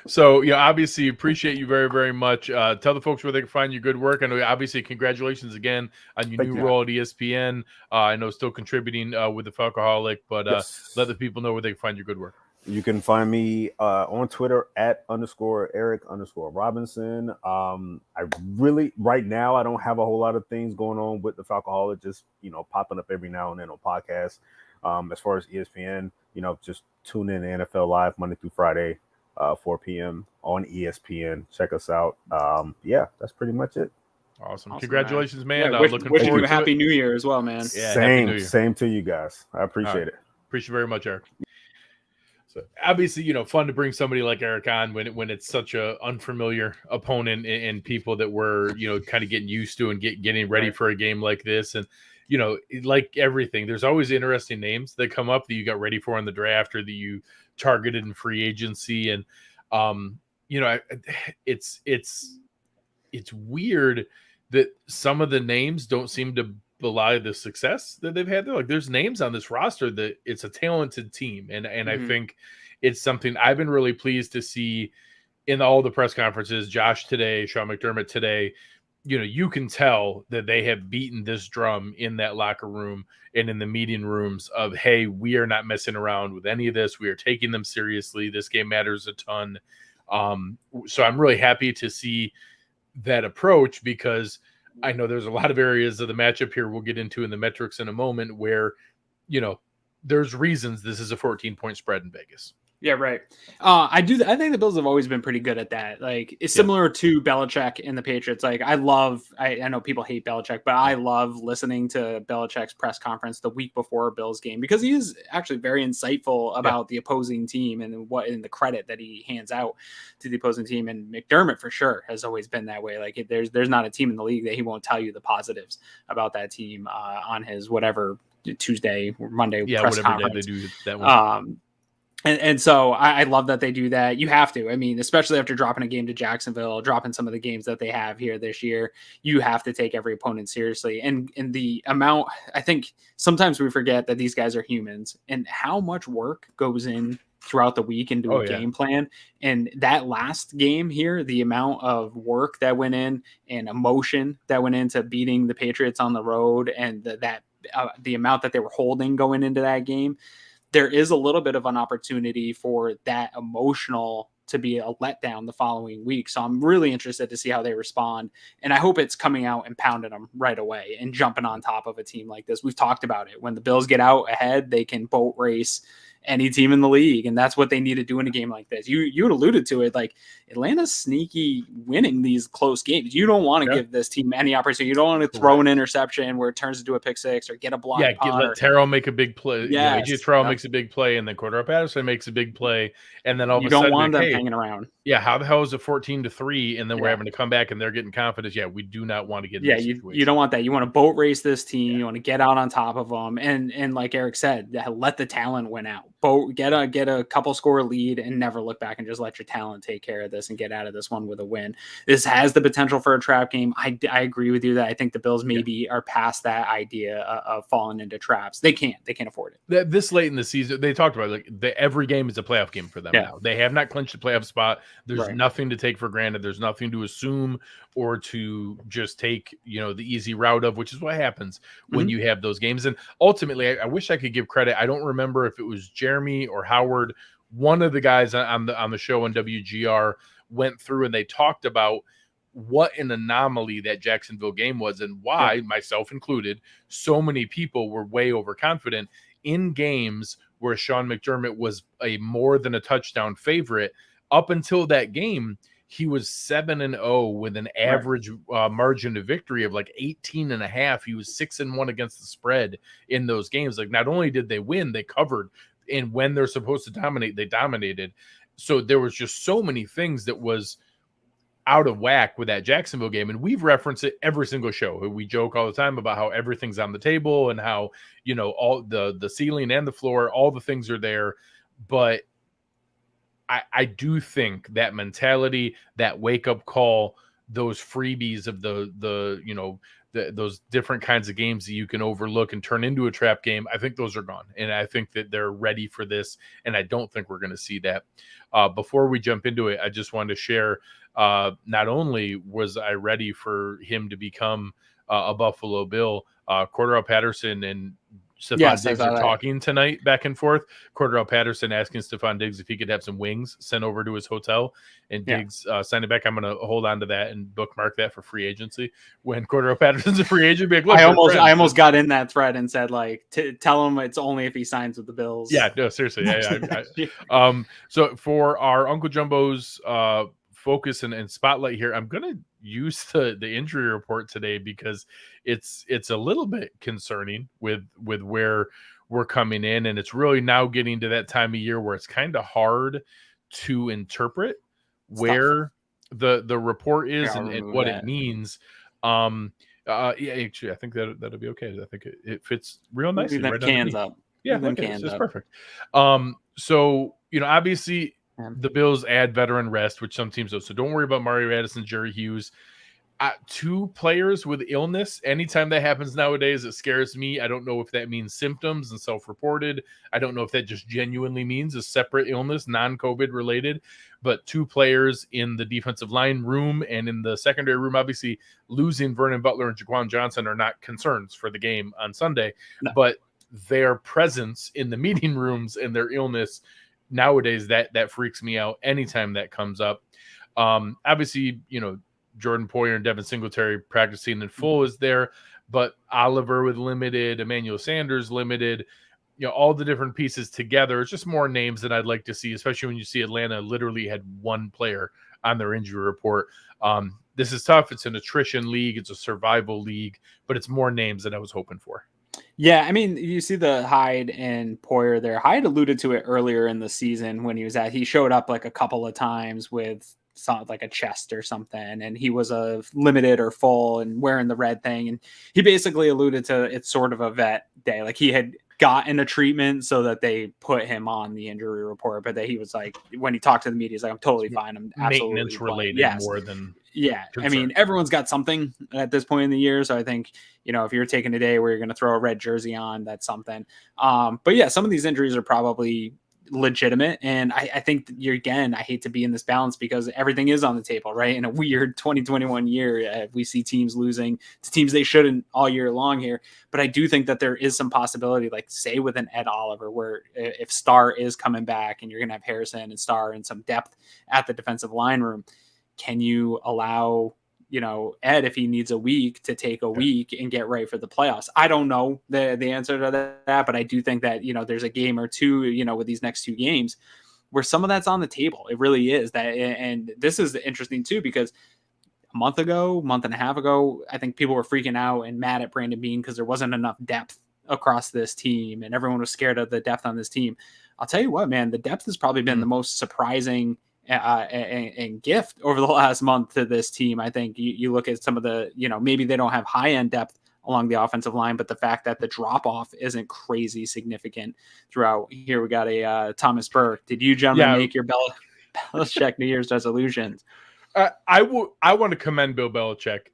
So, obviously appreciate you very, very much. Tell the folks where they can find your good work. I know, obviously, congratulations again on your new role at ESPN. I know still contributing with the Falcoholic, but let the people know where they can find your good work. You can find me on Twitter at @Eric_Robinson. Right now, I don't have a whole lot of things going on with the Falcoholic, just, popping up every now and then on podcasts. As far as ESPN, just tune in to NFL Live Monday through Friday, 4 p.m. on ESPN. Check us out. That's pretty much it. Awesome. Congratulations, man. Looking forward you to a happy New Year as well, man. Yeah, same to you guys. I appreciate it. Appreciate it very much, Eric. So obviously, fun to bring somebody like Eric on when it's such a unfamiliar opponent and people that we're, kind of getting used to and getting ready for a game like this. And, like everything, there's always interesting names that come up that you got ready for in the draft or that you targeted in free agency. And, it's weird that some of the names don't seem to belie the success that they've had. There's names on this roster that it's a talented team. And I think it's something I've been really pleased to see in all the press conferences, Josh today, Sean McDermott today, you can tell that they have beaten this drum in that locker room and in the meeting rooms of, hey, we are not messing around with any of this. We are taking them seriously. This game matters a ton. So I'm really happy to see that approach, because I know there's a lot of areas of the matchup here we'll get into in the metrics in a moment where, there's reasons this is a 14-point spread in Vegas. Yeah, right. I think the Bills have always been pretty good at that. Like, it's similar to Belichick and the Patriots. Like, I know people hate Belichick, but I love listening to Belichick's press conference the week before a Bills game, because he is actually very insightful about the opposing team and the credit that he hands out to the opposing team. And McDermott, for sure, has always been that way. Like, there's not a team in the league that he won't tell you the positives about that team on his whatever Tuesday or Monday press conference. Day they do that one. And so I love that they do that. You have to. I mean, especially after dropping a game to Jacksonville, dropping some of the games that they have here this year, you have to take every opponent seriously. And the amount, I think sometimes we forget that these guys are humans and how much work goes in throughout the week into a game plan. And that last game here, the amount of work that went in and emotion that went into beating the Patriots on the road, and the amount that they were holding going into that game, there is a little bit of an opportunity for that emotional to be a letdown the following week. So I'm really interested to see how they respond. And I hope it's coming out and pounding them right away and jumping on top of a team like this. We've talked about it. When the Bills get out ahead, they can boat race any team in the league. And that's what they need to do in a game like this. You had alluded to it, like Atlanta's sneaky winning these close games. You don't want to give this team any opportunity. You don't want to throw an interception where it turns into a pick six or get a block. Let Terrell make a big play. Terrell makes a big play, and then Cordarrelle Patterson makes a big play. And then all of a sudden, you don't want them hanging around. Yeah, how the hell is it 14-3? And then we're having to come back and they're getting confidence. Yeah, we do not want to get in this situation. You don't want that. You want to boat race this team. You want to get out on top of them. And like Eric said, let the talent win out. Get a couple score lead and never look back, and just let your talent take care of this and get out of this one with a win. This has the potential for a trap game. I agree with you that I think the Bills maybe are past that idea of falling into traps. They can't afford it. This late in the season, they talked about every game is a playoff game for them now. They have not clinched a playoff spot. There's nothing to take for granted. There's nothing to assume or to just take, the easy route of, which is what happens when you have those games. And ultimately, I wish I could give credit. I don't remember if it was Jeremy or Howard. One of the guys on the show on WGR went through and they talked about what an anomaly that Jacksonville game was, and why, myself included, so many people were way overconfident in games where Sean McDermott was a more than a touchdown favorite. Up until that game, he was 7-0 with an average margin of victory of like 18.5. He was 6-1 against the spread in those games. Like, not only did they win, they covered. And when they're supposed to dominate, they dominated. So there was just so many things that was out of whack with that Jacksonville game. And we've referenced it every single show. We joke all the time about how everything's on the table and how, all the ceiling and the floor, all the things are there. But I do think that mentality, that wake-up call, those freebies of those different kinds of games that you can overlook and turn into a trap game, I think those are gone. And I think that they're ready for this, and I don't think we're going to see that. Before we jump into it, I just wanted to share, not only was I ready for him to become a Buffalo Bill, Cordarrelle Patterson and Stephon Diggs are talking tonight back and forth. Cordarrelle Patterson asking Stephon Diggs if he could have some wings sent over to his hotel, and Diggs signed it back. I'm going to hold on to that and bookmark that for free agency. When Cordarrelle Patterson's a free agent, be like, look, I almost got in that thread and said, like, tell him it's only if he signs with the Bills. Yeah, no, seriously. So for our Uncle Jumbo's focus and spotlight here, I'm going to use the injury report today because it's a little bit concerning with where we're coming in, and it's really now getting to that time of year where it's kind of hard to interpret where the report is and what it means. Actually, I think that'll be okay. I think it fits real nicely. Right cans up. Yeah, it's perfect. So obviously the Bills add veteran rest, which some teams do. So don't worry about Mario Addison, Jerry Hughes. 2 players with illness. Anytime that happens nowadays, it scares me. I don't know if that means symptoms and self-reported. I don't know if that just genuinely means a separate illness, non-COVID related. But 2 players in the defensive line room and in the secondary room, obviously losing Vernon Butler and Jaquan Johnson are not concerns for the game on Sunday. No. But their presence in the meeting rooms and their illness nowadays, that freaks me out anytime that comes up. Obviously, Jordan Poyer and Devin Singletary practicing in full is there, but Oliver with limited, Emmanuel Sanders limited, all the different pieces together. It's just more names that I'd like to see, especially when you see Atlanta literally had 1 player on their injury report. This is tough. It's an attrition league. It's a survival league, but it's more names than I was hoping for. Yeah, I mean, you see the Hyde and Poyer there. Hyde alluded to it earlier in the season when he showed up like a couple of times with like a chest or something, and he was a limited or full and wearing the red thing, and he basically alluded to it's sort of a vet day, like he had gotten a treatment so that they put him on the injury report, but that he was like, when he talked to the media, he's like, I'm totally fine, I'm absolutely maintenance related. Yes. More than concern. I mean, everyone's got something at this point in the year, so I think if you're taking a day where you're going to throw a red jersey on, that's something. But yeah, some of these injuries are probably legitimate, and I think I hate to be in this balance because everything is on the table, right? In a weird 2021 year, we see teams losing to teams they shouldn't all year long here, but I do think that there is some possibility, like say with an Ed Oliver, where if Starr is coming back and you're gonna have Harrison and Starr and some depth at the defensive line room, can you allow Ed, if he needs a week, to take a week and get ready for the playoffs? I don't know the answer to that, but I do think that, there's a game or two, with these next 2 games where some of that's on the table. It really is that. And this is interesting too, because a month and a half ago, I think people were freaking out and mad at Brandon Beane because there wasn't enough depth across this team and everyone was scared of the depth on this team. I'll tell you what, man, the depth has probably been the most surprising and gift over the last month to this team. I think you look at some of the, maybe they don't have high end depth along the offensive line, but the fact that the drop off isn't crazy significant throughout. Here we got a Thomas Burke. Did you gentlemen make your Belichick New Year's resolutions? I want to commend Bill Belichick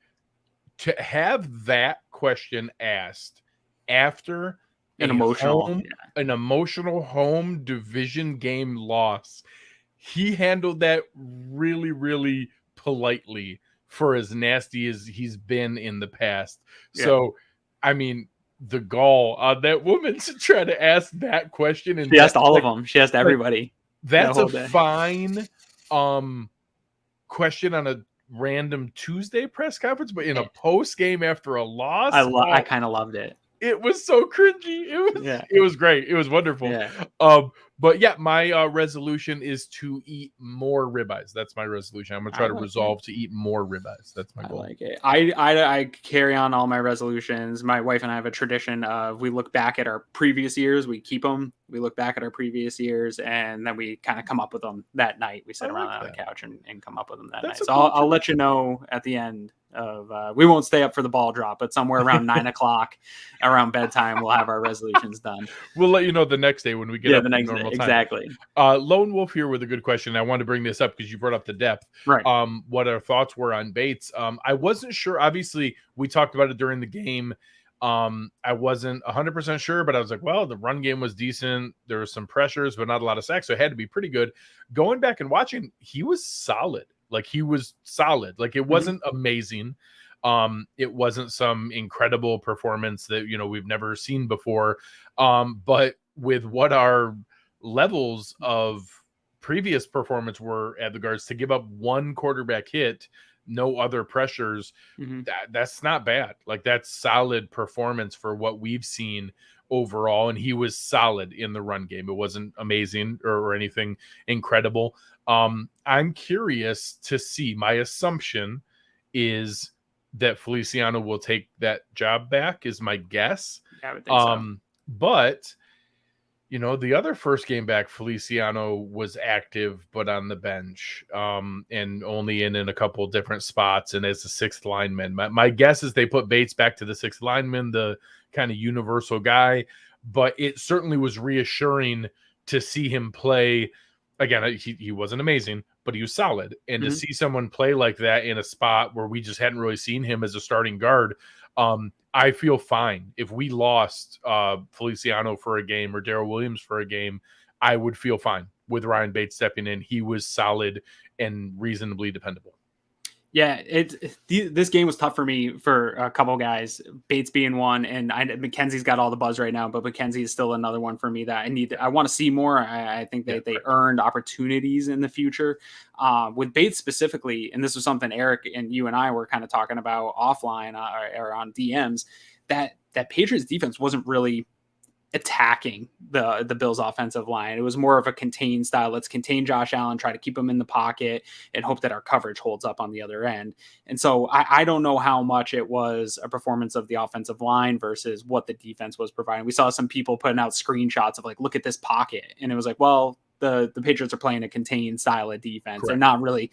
to have that question asked after an emotional home division game loss. He handled that really, really politely for as nasty as he's been in the past. Yeah. So, I mean, the gall on that woman to try to ask that question. And she asked all of them. She asked everybody. That's a fine question on a random Tuesday press conference, but in a post game after a loss. I kind of loved it. It was so cringy. It was great. It was wonderful. Yeah. But yeah, my resolution is to eat more ribeyes. That's my resolution. I'm gonna try to resolve to eat more ribeyes. That's my goal. I like it. I carry on all my resolutions. My wife and I have a tradition of we look back at our previous years. We keep them. We look back at our previous years, and then we kind of come up with them that night. We sit around on the couch and come up with them that night. So I'll let you know at the end of we won't stay up for the ball drop, but somewhere around 9:00 around bedtime we'll have our resolutions done. We'll let you know the next day when we get up the next day. Exactly. Lone Wolf here with a good question. I wanted to bring this up because you brought up the depth. Right. What our thoughts were on Bates. I wasn't sure. Obviously, we talked about it during the game. I wasn't 100% sure, but I was like, well, the run game was decent. There were some pressures, but not a lot of sacks, so it had to be pretty good. Going back and watching, he was solid. Like he was solid. Like it wasn't amazing. It wasn't some incredible performance that, we've never seen before. But with what our levels of previous performance were at the guards, to give up 1 quarterback hit, no other pressures, that's not bad. Like that's solid performance for what we've seen overall. And he was solid in the run game. It wasn't amazing or anything incredible. I'm curious to see. My assumption is that Feliciano will take that job back, is my guess. Yeah, I would think so. But the other first game back, Feliciano was active, but on the bench, and only in a couple different spots and as the 6th lineman. My guess is they put Bates back to the 6th lineman, the kind of universal guy, but it certainly was reassuring to see him play. Again, he wasn't amazing, but he was solid. And to Mhm. see someone play like that in a spot where we just hadn't really seen him as a starting guard, I feel fine. If we lost Feliciano for a game or Darrell Williams for a game, I would feel fine with Ryan Bates stepping in. He was solid and reasonably dependable. Yeah, this game was tough for me for a couple guys, Bates being one, and McKenzie's got all the buzz right now, but McKenzie is still another one for me that I want to see more. I think they earned opportunities in the future. With Bates specifically, and this was something Eric and you and I were kind of talking about offline or on DMs, that Patriots defense wasn't really attacking the Bills offensive line. It was more of a contained style. Let's contain Josh Allen, try to keep him in the pocket, and hope that our coverage holds up on the other end. And so I don't know how much it was a performance of the offensive line versus what the defense was providing. We saw some people putting out screenshots of like, look at this pocket. And it was like, well, the Patriots are playing a contained style of defense. Correct. They're not really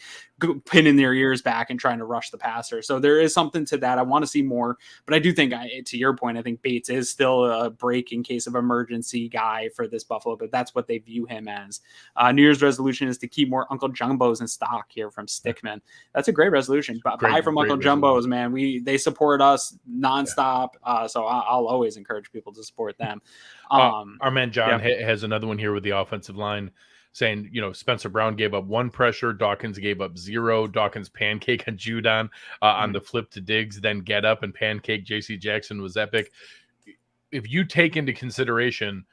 pinning their ears back and trying to rush the passer. So there is something to that. I want to see more, but I do think, to your point, I think Bates is still a break in case of emergency guy for this Buffalo, but that's what they view him as. New Year's resolution is to keep more Uncle Jumbos in stock here from Stickman. That's a great resolution. Buy from Uncle Jumbos, man. They support us nonstop. So I'll always encourage people to support them. Our man John has another one here with the offensive line saying, Spencer Brown gave up 1 pressure. Dawkins gave up 0. Dawkins pancake on Judon on the flip to Diggs, then get up and pancake JC Jackson was epic. If you take into consideration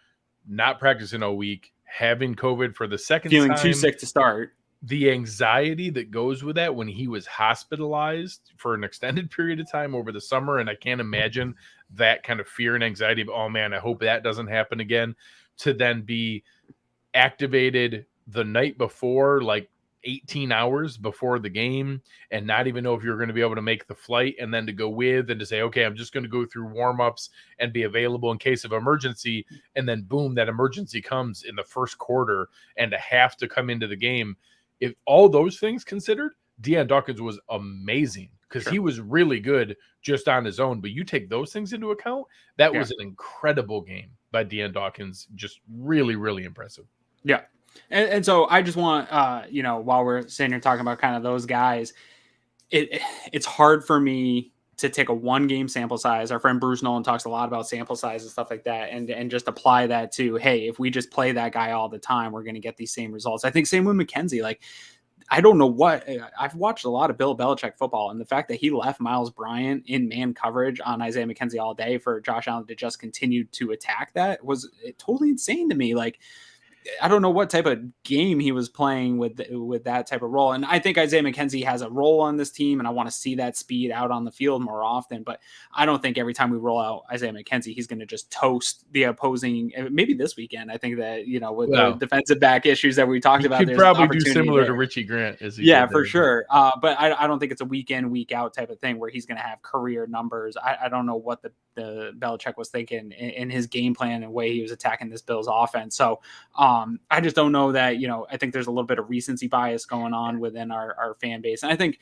not practicing all week, having COVID for the second feeling time, too sick to start, the anxiety that goes with that when he was hospitalized for an extended period of time over the summer. And I can't imagine that kind of fear and anxiety of, oh man, I hope that doesn't happen again, to then be activated the night before, like 18 hours before the game, and not even know if you're going to be able to make the flight, and then to go with and to say, okay, I'm just going to go through warm-ups and be available in case of emergency. And then boom, that emergency comes in the first quarter and to have to come into the game. If all those things considered, Deion Dawkins was amazing because he was really good just on his own. But you take those things into account, that was an incredible game by Deion Dawkins. Just really, really impressive. Yeah. And so I just want, while we're sitting here talking about kind of those guys, it's hard for me to take a 1-game sample size. Our friend Bruce Nolan talks a lot about sample size and stuff like that, and just apply that to, hey, if we just play that guy all the time, we're going to get these same results. I think same with McKenzie. Like, I don't know I've watched a lot of Bill Belichick football, and the fact that he left Miles Bryant in man coverage on Isaiah McKenzie all day for Josh Allen to just continue to attack that was totally insane to me. Like, I don't know what type of game he was playing with that type of role. And I think Isaiah McKenzie has a role on this team, and I want to see that speed out on the field more often. But I don't think every time we roll out Isaiah McKenzie, he's going to just toast the opposing. Maybe this weekend, I think that, with the defensive back issues that we talked about, could probably do similar to Richie Grant. For sure. But I don't think it's a week in, week out type of thing where he's going to have career numbers. I don't know what the Belichick was thinking in his game plan and way he was attacking this Bills offense. So, I just don't know that, I think there's a little bit of recency bias going on within our fan base. And I think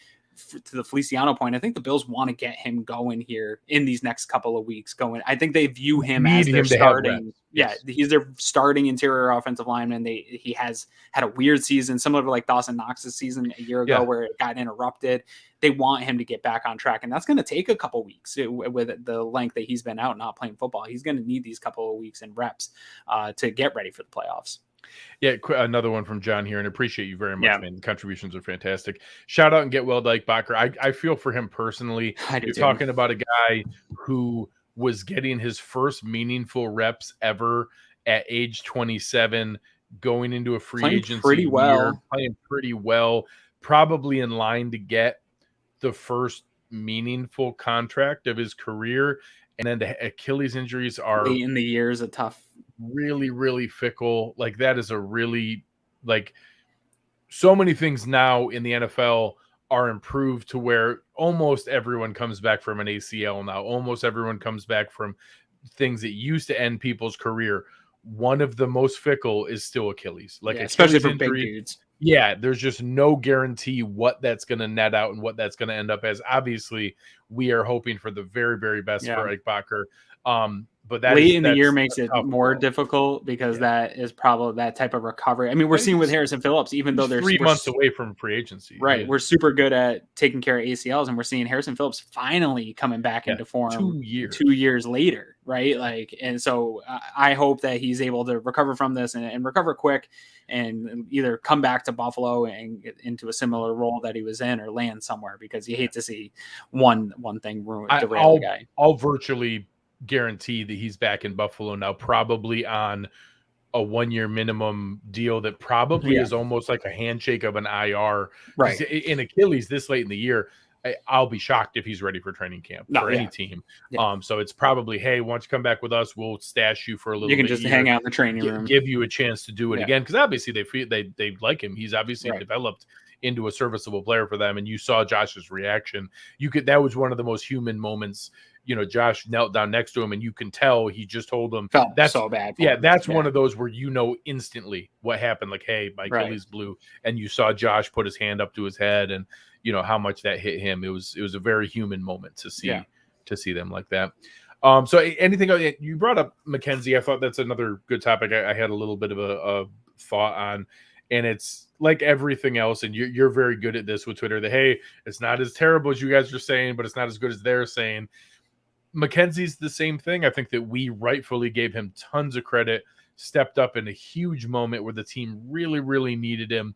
to the Feliciano point, I think the Bills want to get him going here in these next couple of weeks I think they view him as their starting. Yeah, he's their starting interior offensive lineman. He has had a weird season, similar to like Dawson Knox's season a year ago where it got interrupted. They want him to get back on track, and that's going to take a couple weeks with the length that he's been out not playing football. He's going to need these couple of weeks and reps to get ready for the playoffs. Yeah, another one from John here, and appreciate you very much, man. The contributions are fantastic. Shout out and get well, Dykebacher. I feel for him personally. You're talking about a guy who was getting his first meaningful reps ever at age 27, going into a free agency pretty well, playing pretty well, probably in line to get the first meaningful contract of his career. And then the Achilles injuries are late in the year is a tough, really, really fickle. Like, that is a really, like, so many things now in the NFL are improved to where almost everyone comes back from an ACL now. Almost everyone comes back from things that used to end people's career. One of the most fickle is still Achilles. Like, especially for big dudes. Yeah, there's just no guarantee what that's going to net out and what that's going to end up as. Obviously, we are hoping for the very, very best for Ike Bacher. but late in the year that's makes a it tough more call. difficult because that is probably that type of recovery. I mean, we're seeing with Harrison Phillips, even though He's we're 3 months away from free agency. Right. We're super good at taking care of ACLs, and we're seeing Harrison Phillips finally coming back into form 2 years later. Right. Like, and so I hope that he's able to recover from this and recover quick and either come back to Buffalo and get into a similar role that he was in or land somewhere, because you hate to see one thing derail the guy. I'll virtually guarantee that he's back in Buffalo now, probably on a 1-year minimum deal that probably is almost like a handshake of an IR. Right. In Achilles this late in the year, I'll be shocked if he's ready for training camp for any team. Yeah. So it's probably, hey, why don't you come back with us? We'll stash you for a little bit. You can just hang out in the training room. Give you a chance to do it again. Because obviously they like him. He's obviously developed into a serviceable player for them. And you saw Josh's reaction. That was one of the most human moments. You know, Josh knelt down next to him, and you can tell he just told him that's so bad. That's one of those where you know instantly what happened. Like, hey, my Achilles blew, and you saw Josh put his hand up to his head, and you know how much that hit him. It was a very human moment to see them like that. So anything you brought up, McKenzie? I thought that's another good topic. I had a little bit of a thought on, and it's like everything else. And you're very good at this with Twitter. That hey, it's not as terrible as you guys are saying, but it's not as good as they're saying. McKenzie's the same thing. I think that we rightfully gave him tons of credit, stepped up in a huge moment where the team really, really needed him.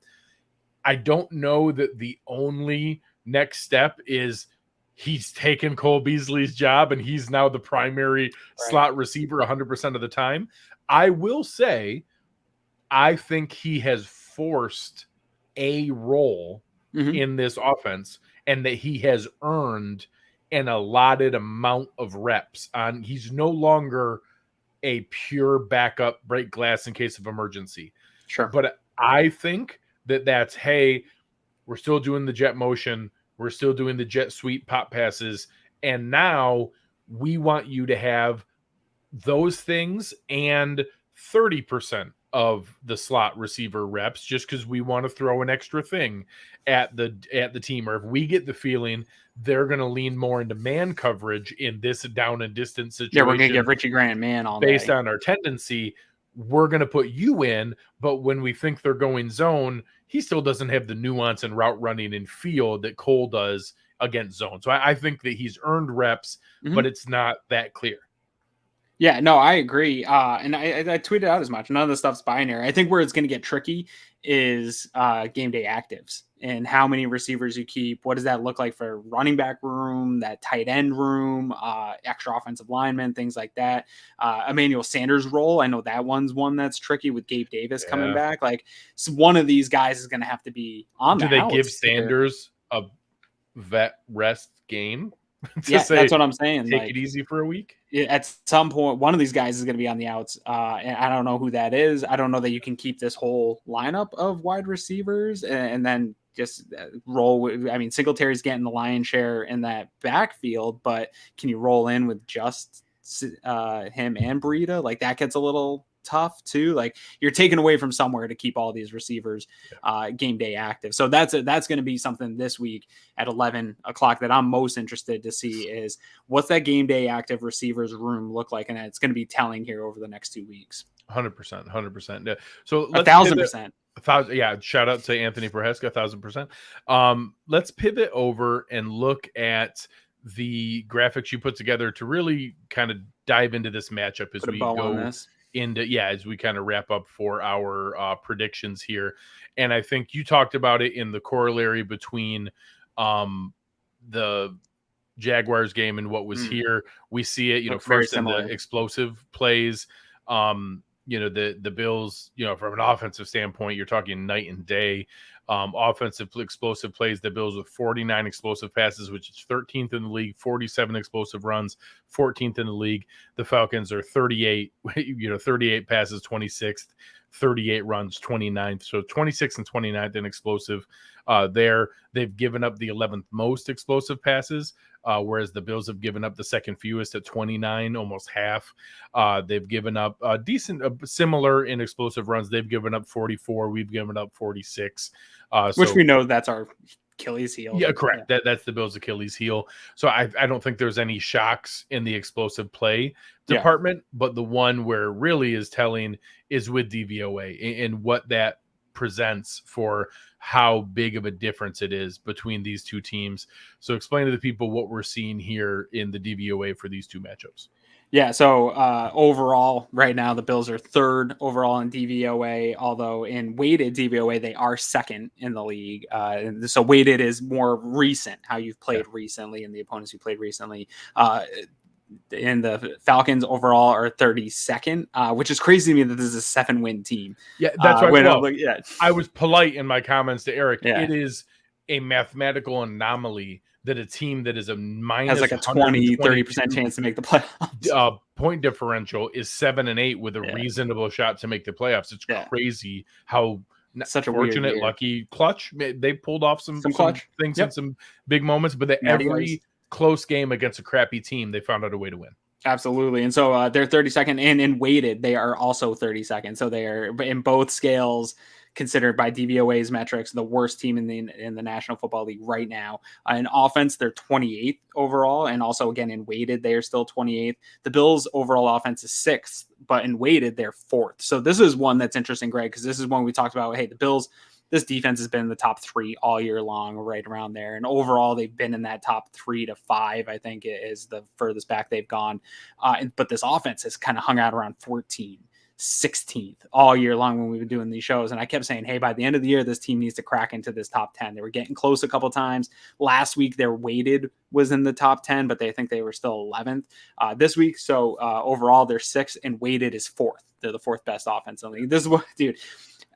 I don't know that the only next step is he's taken Cole Beasley's job and he's now the primary slot receiver 100% of the time. I will say, I think he has forced a role in this offense and that he has earned an allotted amount of reps on. He's no longer a pure backup break glass in case of emergency. Sure. But I think that's, hey, we're still doing the jet motion. We're still doing the jet sweep pop passes. And now we want you to have those things and 30% of the slot receiver reps, just because we want to throw an extra thing at the team. Or if we get the feeling they're going to lean more into man coverage in this down and distance situation. Yeah, we're going to give Richie Grant man all based day. on our tendency. We're going to put you in, but when we think they're going zone, he still doesn't have the nuance and route running and feel that Cole does against zone. So I think that he's earned reps, but it's not that clear. Yeah, no, I agree. And I tweeted out as much. None of the stuff's binary. I think where it's going to get tricky is game day actives and how many receivers you keep. What does that look like for running back room, that tight end room, extra offensive linemen, things like that. Emmanuel Sanders' role, I know that one's one that's tricky with Gabe Davis coming back. Like, so one of these guys is going to have to be on. Do they give Sanders a vet rest game? That's what I'm saying. Take it easy for a week. At some point, one of these guys is going to be on the outs, and I don't know who that is. I don't know that you can keep this whole lineup of wide receivers and then just roll with. I mean, Singletary's getting the lion's share in that backfield, but can you roll in with just him and Breida? Like, that gets a little tough too. Like, you're taking away from somewhere to keep all these receivers game day active. So that's going to be something this week at 11 o'clock that I'm most interested to see is what's that game day active receivers room look like. And it's going to be telling here over the next 2 weeks. 100%. So 1,000%. Yeah. Shout out to Anthony Prohaska, 1,000%. Let's pivot over and look at the graphics you put together to really kind of dive into this matchup as we go as we kind of wrap up for our predictions here. And I think you talked about it in the corollary between the Jaguars game and what was here. We see it, first in the explosive plays. The Bills, from an offensive standpoint, you're talking night and day. Offensive explosive plays, the Bills with 49 explosive passes, which is 13th in the league, 47 explosive runs, 14th in the league. The Falcons are 38 passes, 26th, 38 runs, 29th. So 26th and 29th in explosive there. They've given up the 11th most explosive passes, whereas the Bills have given up the second fewest at 29, almost half. They've given up similar in explosive runs. They've given up 44. We've given up 46. Which we know that's our Achilles heel. Yeah, correct. That's the Bills' Achilles heel. So I don't think there's any shocks in the explosive play department, but the one where it really is telling is with DVOA and what that presents for how big of a difference it is between these two teams. So explain to the people what we're seeing here in the DVOA for these two matchups. Yeah, so overall, right now, the Bills are third overall in DVOA, although in weighted DVOA, they are second in the league. So weighted is more recent, how you've played recently and the opponents you played recently. And the Falcons overall are 32nd, which is crazy to me that this is a 7-win team. Yeah, that's right. I was polite in my comments to Eric. Yeah. It is a mathematical anomaly that a team that is a minus has like a 20-30% chance to make the playoffs. Point differential is 7-8 with a reasonable shot to make the playoffs. It's crazy how such a fortunate, lucky clutch. They pulled off some clutch things in some big moments, but every close game against a crappy team, they found out a way to win. Absolutely. And so they're 32nd, and in weighted, they are also 32nd. So they are in both scales considered by DVOA's metrics the worst team in the National Football League right now. In offense, they're 28th overall, and also again in weighted, they are still 28th. The Bills' overall offense is 6th, but in weighted, they're 4th. So this is one that's interesting, Greg, because this is one we talked about. Hey, the Bills, this defense has been in the top 3 all year long, right around there. And overall, they've been in that top 3 to 5, I think is the furthest back they've gone. But this offense has kind of hung out around 14, 16th all year long when we've been doing these shows. And I kept saying, hey, by the end of the year, this team needs to crack into this top 10. They were getting close a couple times. Last week, their weighted was in the top 10, but they think they were still 11th this week. So overall, they're 6th, and weighted is 4th. They're the 4th best offense in the league. This is what, dude,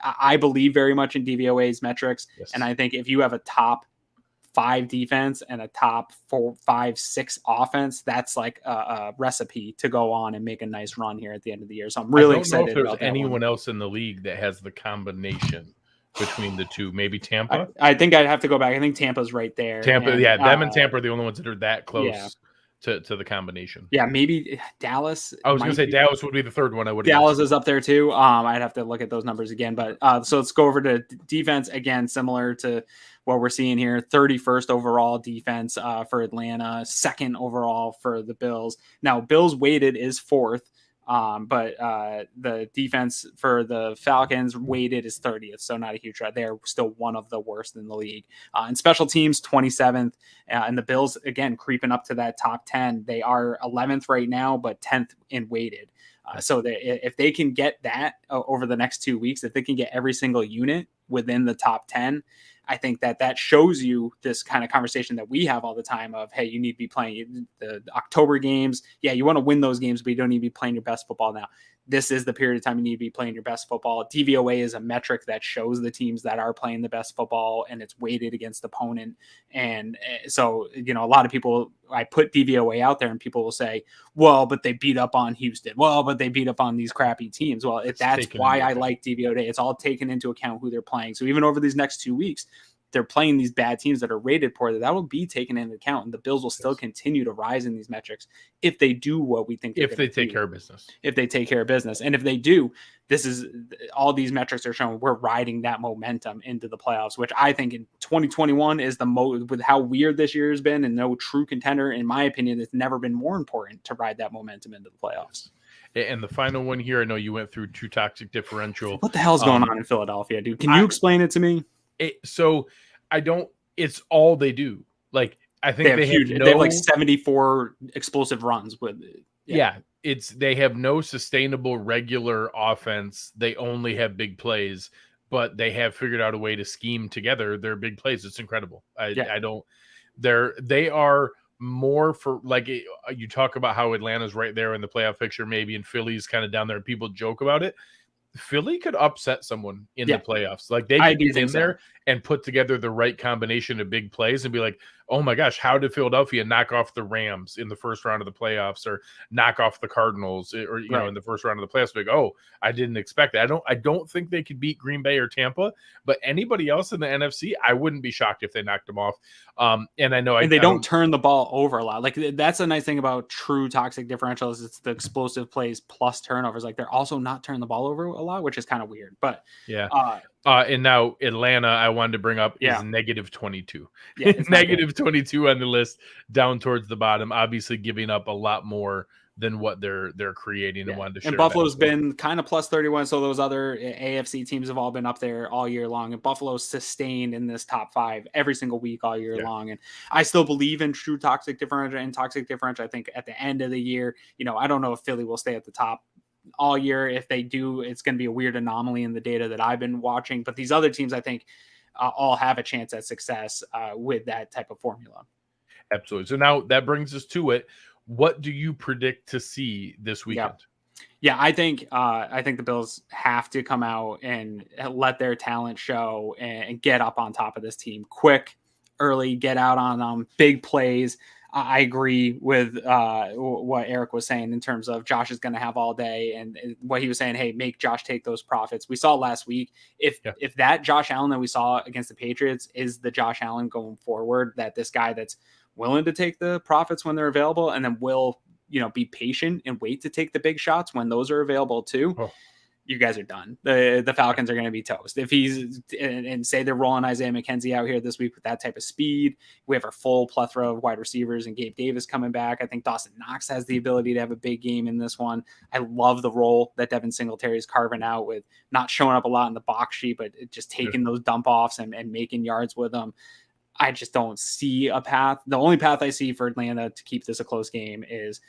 I believe very much in DVOA's metrics. Yes. And I think if you have a top 5 defense and a top 4, 5, 6 offense, that's like a recipe to go on and make a nice run here at the end of the year. So I'm really excited. I don't know if there's anyone else in the league that has the combination between the two. Maybe Tampa. I think I'd have to go back. I think Tampa's right there. Tampa, them and Tampa are the only ones that are that close. Yeah. To the combination. Yeah, maybe Dallas. I was going to say Dallas would be the third one. Dallas is up there too. I'd have to look at those numbers again. But so let's go over to defense again, similar to what we're seeing here. 31st overall defense for Atlanta, 2nd overall for the Bills. Now, Bills weighted is 4th. But the defense for the Falcons weighted is 30th, so not a huge threat. They're still one of the worst in the league. And special teams 27th, and the Bills again creeping up to that top 10. They are 11th right now, but 10th in weighted. So if they can get that over the next 2 weeks, if they can get every single unit within the top 10, I think that shows you this kind of conversation that we have all the time of, hey, you need to be playing the October games. Yeah, you want to win those games, but you don't need to be playing your best football now. This is the period of time you need to be playing your best football. DVOA is a metric that shows the teams that are playing the best football, and it's weighted against opponent. And so, a lot of people, I put DVOA out there and people will say, well, but they beat up on Houston. Well, but they beat up on these crappy teams. Well, that's why I like DVOA. It's all taken into account who they're playing. So even over these next 2 weeks, they're playing these bad teams that are rated poorly. That will be taken into account, and the Bills will still continue to rise in these metrics if they do what we think. If they take care of business. If they take care of business. And if they do, this is all these metrics are showing we're riding that momentum into the playoffs, which I think in 2021 is the most, with how weird this year has been and no true contender, in my opinion, it's never been more important to ride that momentum into the playoffs. And the final one here, I know you went through two toxic differential. What the hell's going on in Philadelphia, dude? Can you explain it to me? It's all they do. Like, I think they have like 74 explosive runs with it. Yeah. They have no sustainable regular offense. They only have big plays, but they have figured out a way to scheme together their big plays. It's incredible. They are more for, like, you talk about how Atlanta's right there in the playoff picture, maybe, and Philly's kind of down there and people joke about it. Philly could upset someone in the playoffs. Like, they could get in there and put together the right combination of big plays and be like, oh my gosh, how did Philadelphia knock off the Rams in the first round of the playoffs, or knock off the Cardinals, or in the first round of the playoffs? Like, oh, I didn't expect that. I don't think they could beat Green Bay or Tampa, but anybody else in the NFC, I wouldn't be shocked if they knocked them off. And I know they don't turn the ball over a lot. Like, that's a nice thing about true toxic differentials. It's the explosive plays plus turnovers. Like, they're also not turning the ball over a lot, which is kind of weird. But And now Atlanta, I wanted to bring up, Yeah. is negative 22. Yeah, it's not Negative 22 on the list, down towards the bottom, obviously giving up a lot more than what they're creating, and wanted to share And that Buffalo's as well. been kind of plus 31. So those other AFC teams have all been up there all year long. And Buffalo's sustained in this top 5 every single week all year long. And I still believe in true toxic differential and toxic differential. I think at the end of the year, I don't know if Philly will stay at the top all year. If they do, it's going to be a weird anomaly in the data that I've been watching. But these other teams, I think, all have a chance at success with that type of formula. Absolutely. So now that brings us to it. What do you predict to see this weekend? Yeah, I think the Bills have to come out and let their talent show and get up on top of this team quick, early, get out on them, big plays. I agree with what Eric was saying in terms of Josh is going to have all day, and what he was saying, hey, make Josh take those profits. We saw last week, if that Josh Allen that we saw against the Patriots is the Josh Allen going forward, that this guy that's willing to take the profits when they're available and then will be patient and wait to take the big shots when those are available too. You guys are done. The Falcons are going to be toast. If he's and say they're rolling Isaiah McKenzie out here this week with that type of speed, we have our full plethora of wide receivers and Gabe Davis coming back. I think Dawson Knox has the ability to have a big game in this one. I love the role that Devin Singletary is carving out with not showing up a lot in the box sheet, but just taking those dump offs and making yards with them. I just don't see a path. The only path I see for Atlanta to keep this a close game is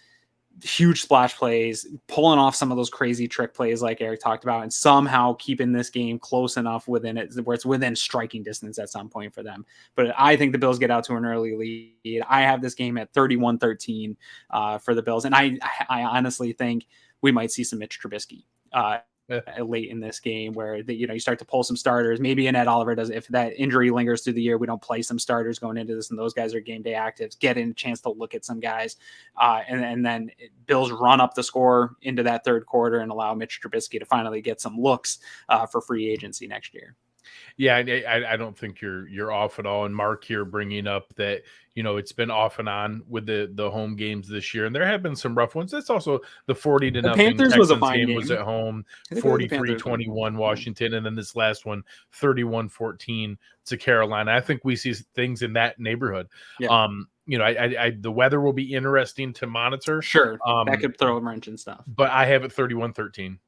huge splash plays, pulling off some of those crazy trick plays like Eric talked about, and somehow keeping this game close enough within it where it's within striking distance at some point for them. But I think the Bills get out to an early lead. I have this game at 31-13 for the Bills. And I honestly think we might see some Mitch Trubisky late in this game where you start to pull some starters. Maybe Ed Oliver does, if that injury lingers through the year, we don't play some starters going into this, and those guys are game day actives, get in a chance to look at some guys, and then Bills run up the score into that third quarter and allow Mitch Trubisky to finally get some looks for free agency next year. Yeah, I don't think you're off at all. And Mark here bringing up that it's been off and on with the home games this year, and there have been some rough ones. That's also the 40-0 Panthers Texans was a fine game. Was at home, 43-21 Washington, and then this last one 31-14 to Carolina. I think we see things in that neighborhood. Yeah. The weather will be interesting to monitor. Sure, that could throw a wrench and stuff. But I have it 31-13.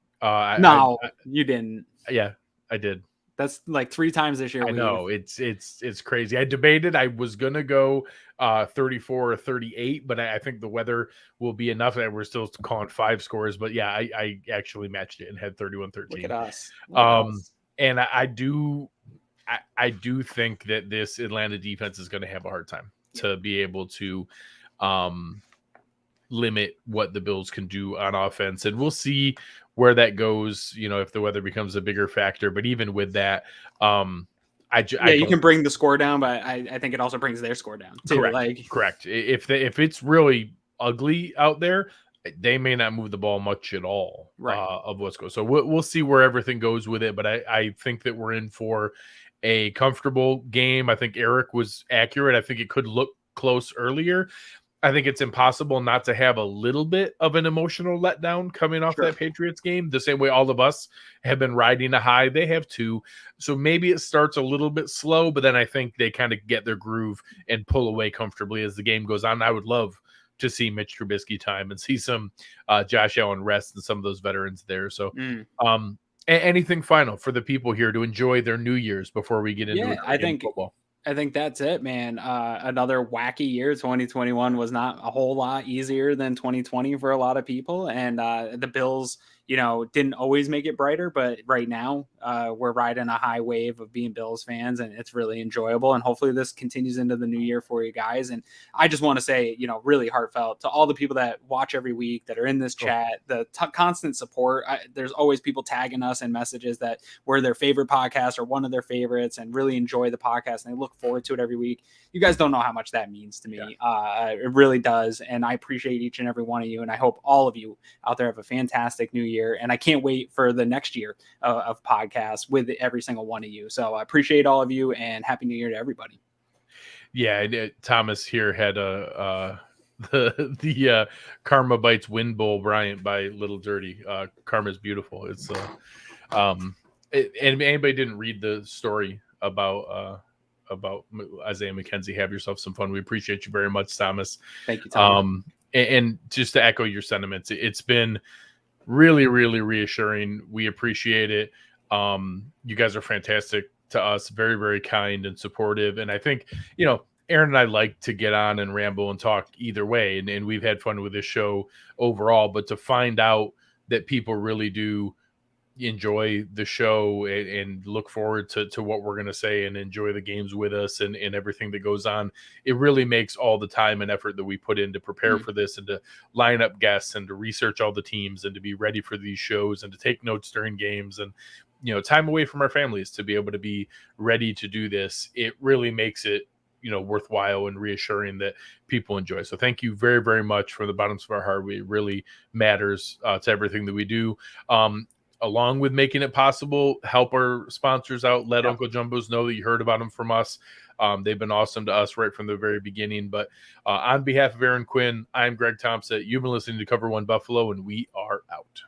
You didn't. Yeah, I did. That's like 3 times this year. I know it's crazy. I debated. I was gonna go 34 or 38, but I think the weather will be enough that we're still calling 5 scores. But yeah, I actually matched it and had 31-13. Look at us. And I do think that this Atlanta defense is going to have a hard time to be able to limit what the Bills can do on offense, and we'll see where that goes, if the weather becomes a bigger factor. But even with that, you can bring the score down, but I think it also brings their score down too. Correct. If it's really ugly out there, they may not move the ball much at all of what's going. So we'll see where everything goes with it. But I think that we're in for a comfortable game. I think Eric was accurate. I think it could look close earlier. I think it's impossible not to have a little bit of an emotional letdown coming off that Patriots game, the same way all of us have been riding a high. They have too. So maybe it starts a little bit slow, but then I think they kind of get their groove and pull away comfortably as the game goes on. I would love to see Mitch Trubisky time and see some Josh Allen rest and some of those veterans there. So anything final for the people here to enjoy their New Year's before we get into football? I think that's it, man. Another wacky year. 2021 was not a whole lot easier than 2020 for a lot of people. And the Bills, didn't always make it brighter, but right now we're riding a high wave of being Bills fans, and it's really enjoyable. And hopefully this continues into the new year for you guys. And I just want to say, really heartfelt to all the people that watch every week, that are in this chat, the constant support. There's always people tagging us in messages that we're their favorite podcast or one of their favorites and really enjoy the podcast, and they look forward to it every week. You guys don't know how much that means to me. It really does. And I appreciate each and every one of you. And I hope all of you out there have a fantastic new year. And I can't wait for the next year of podcasts with every single one of you. So I appreciate all of you, and happy new year to everybody. Yeah. Thomas here had the Karma Bites Win Bowl Bryant by Little Dirty. Karma's beautiful. It's And anybody didn't read the story about Isaiah McKenzie, have yourself some fun. We appreciate you very much, Thomas. Thank you, Tom. And just to echo your sentiments, it's been really, really reassuring. We appreciate it. You guys are fantastic to us, very, very kind and supportive. And I think, Aaron and I like to get on and ramble and talk either way. And we've had fun with this show overall, but to find out that people really do enjoy the show and look forward to what we're going to say and enjoy the games with us and everything that goes on, it really makes all the time and effort that we put in to prepare for this and to line up guests and to research all the teams and to be ready for these shows and to take notes during games and, time away from our families to be able to be ready to do this. It really makes it, worthwhile and reassuring that people enjoy. So thank you very, very much from the bottoms of our heart. It really matters to everything that we do. Along with making it possible, help our sponsors out. Let Uncle Jumbo's know that you heard about them from us. They've been awesome to us right from the very beginning. But on behalf of Aaron Quinn, I'm Greg Thompson. You've been listening to Cover One Buffalo, and we are out.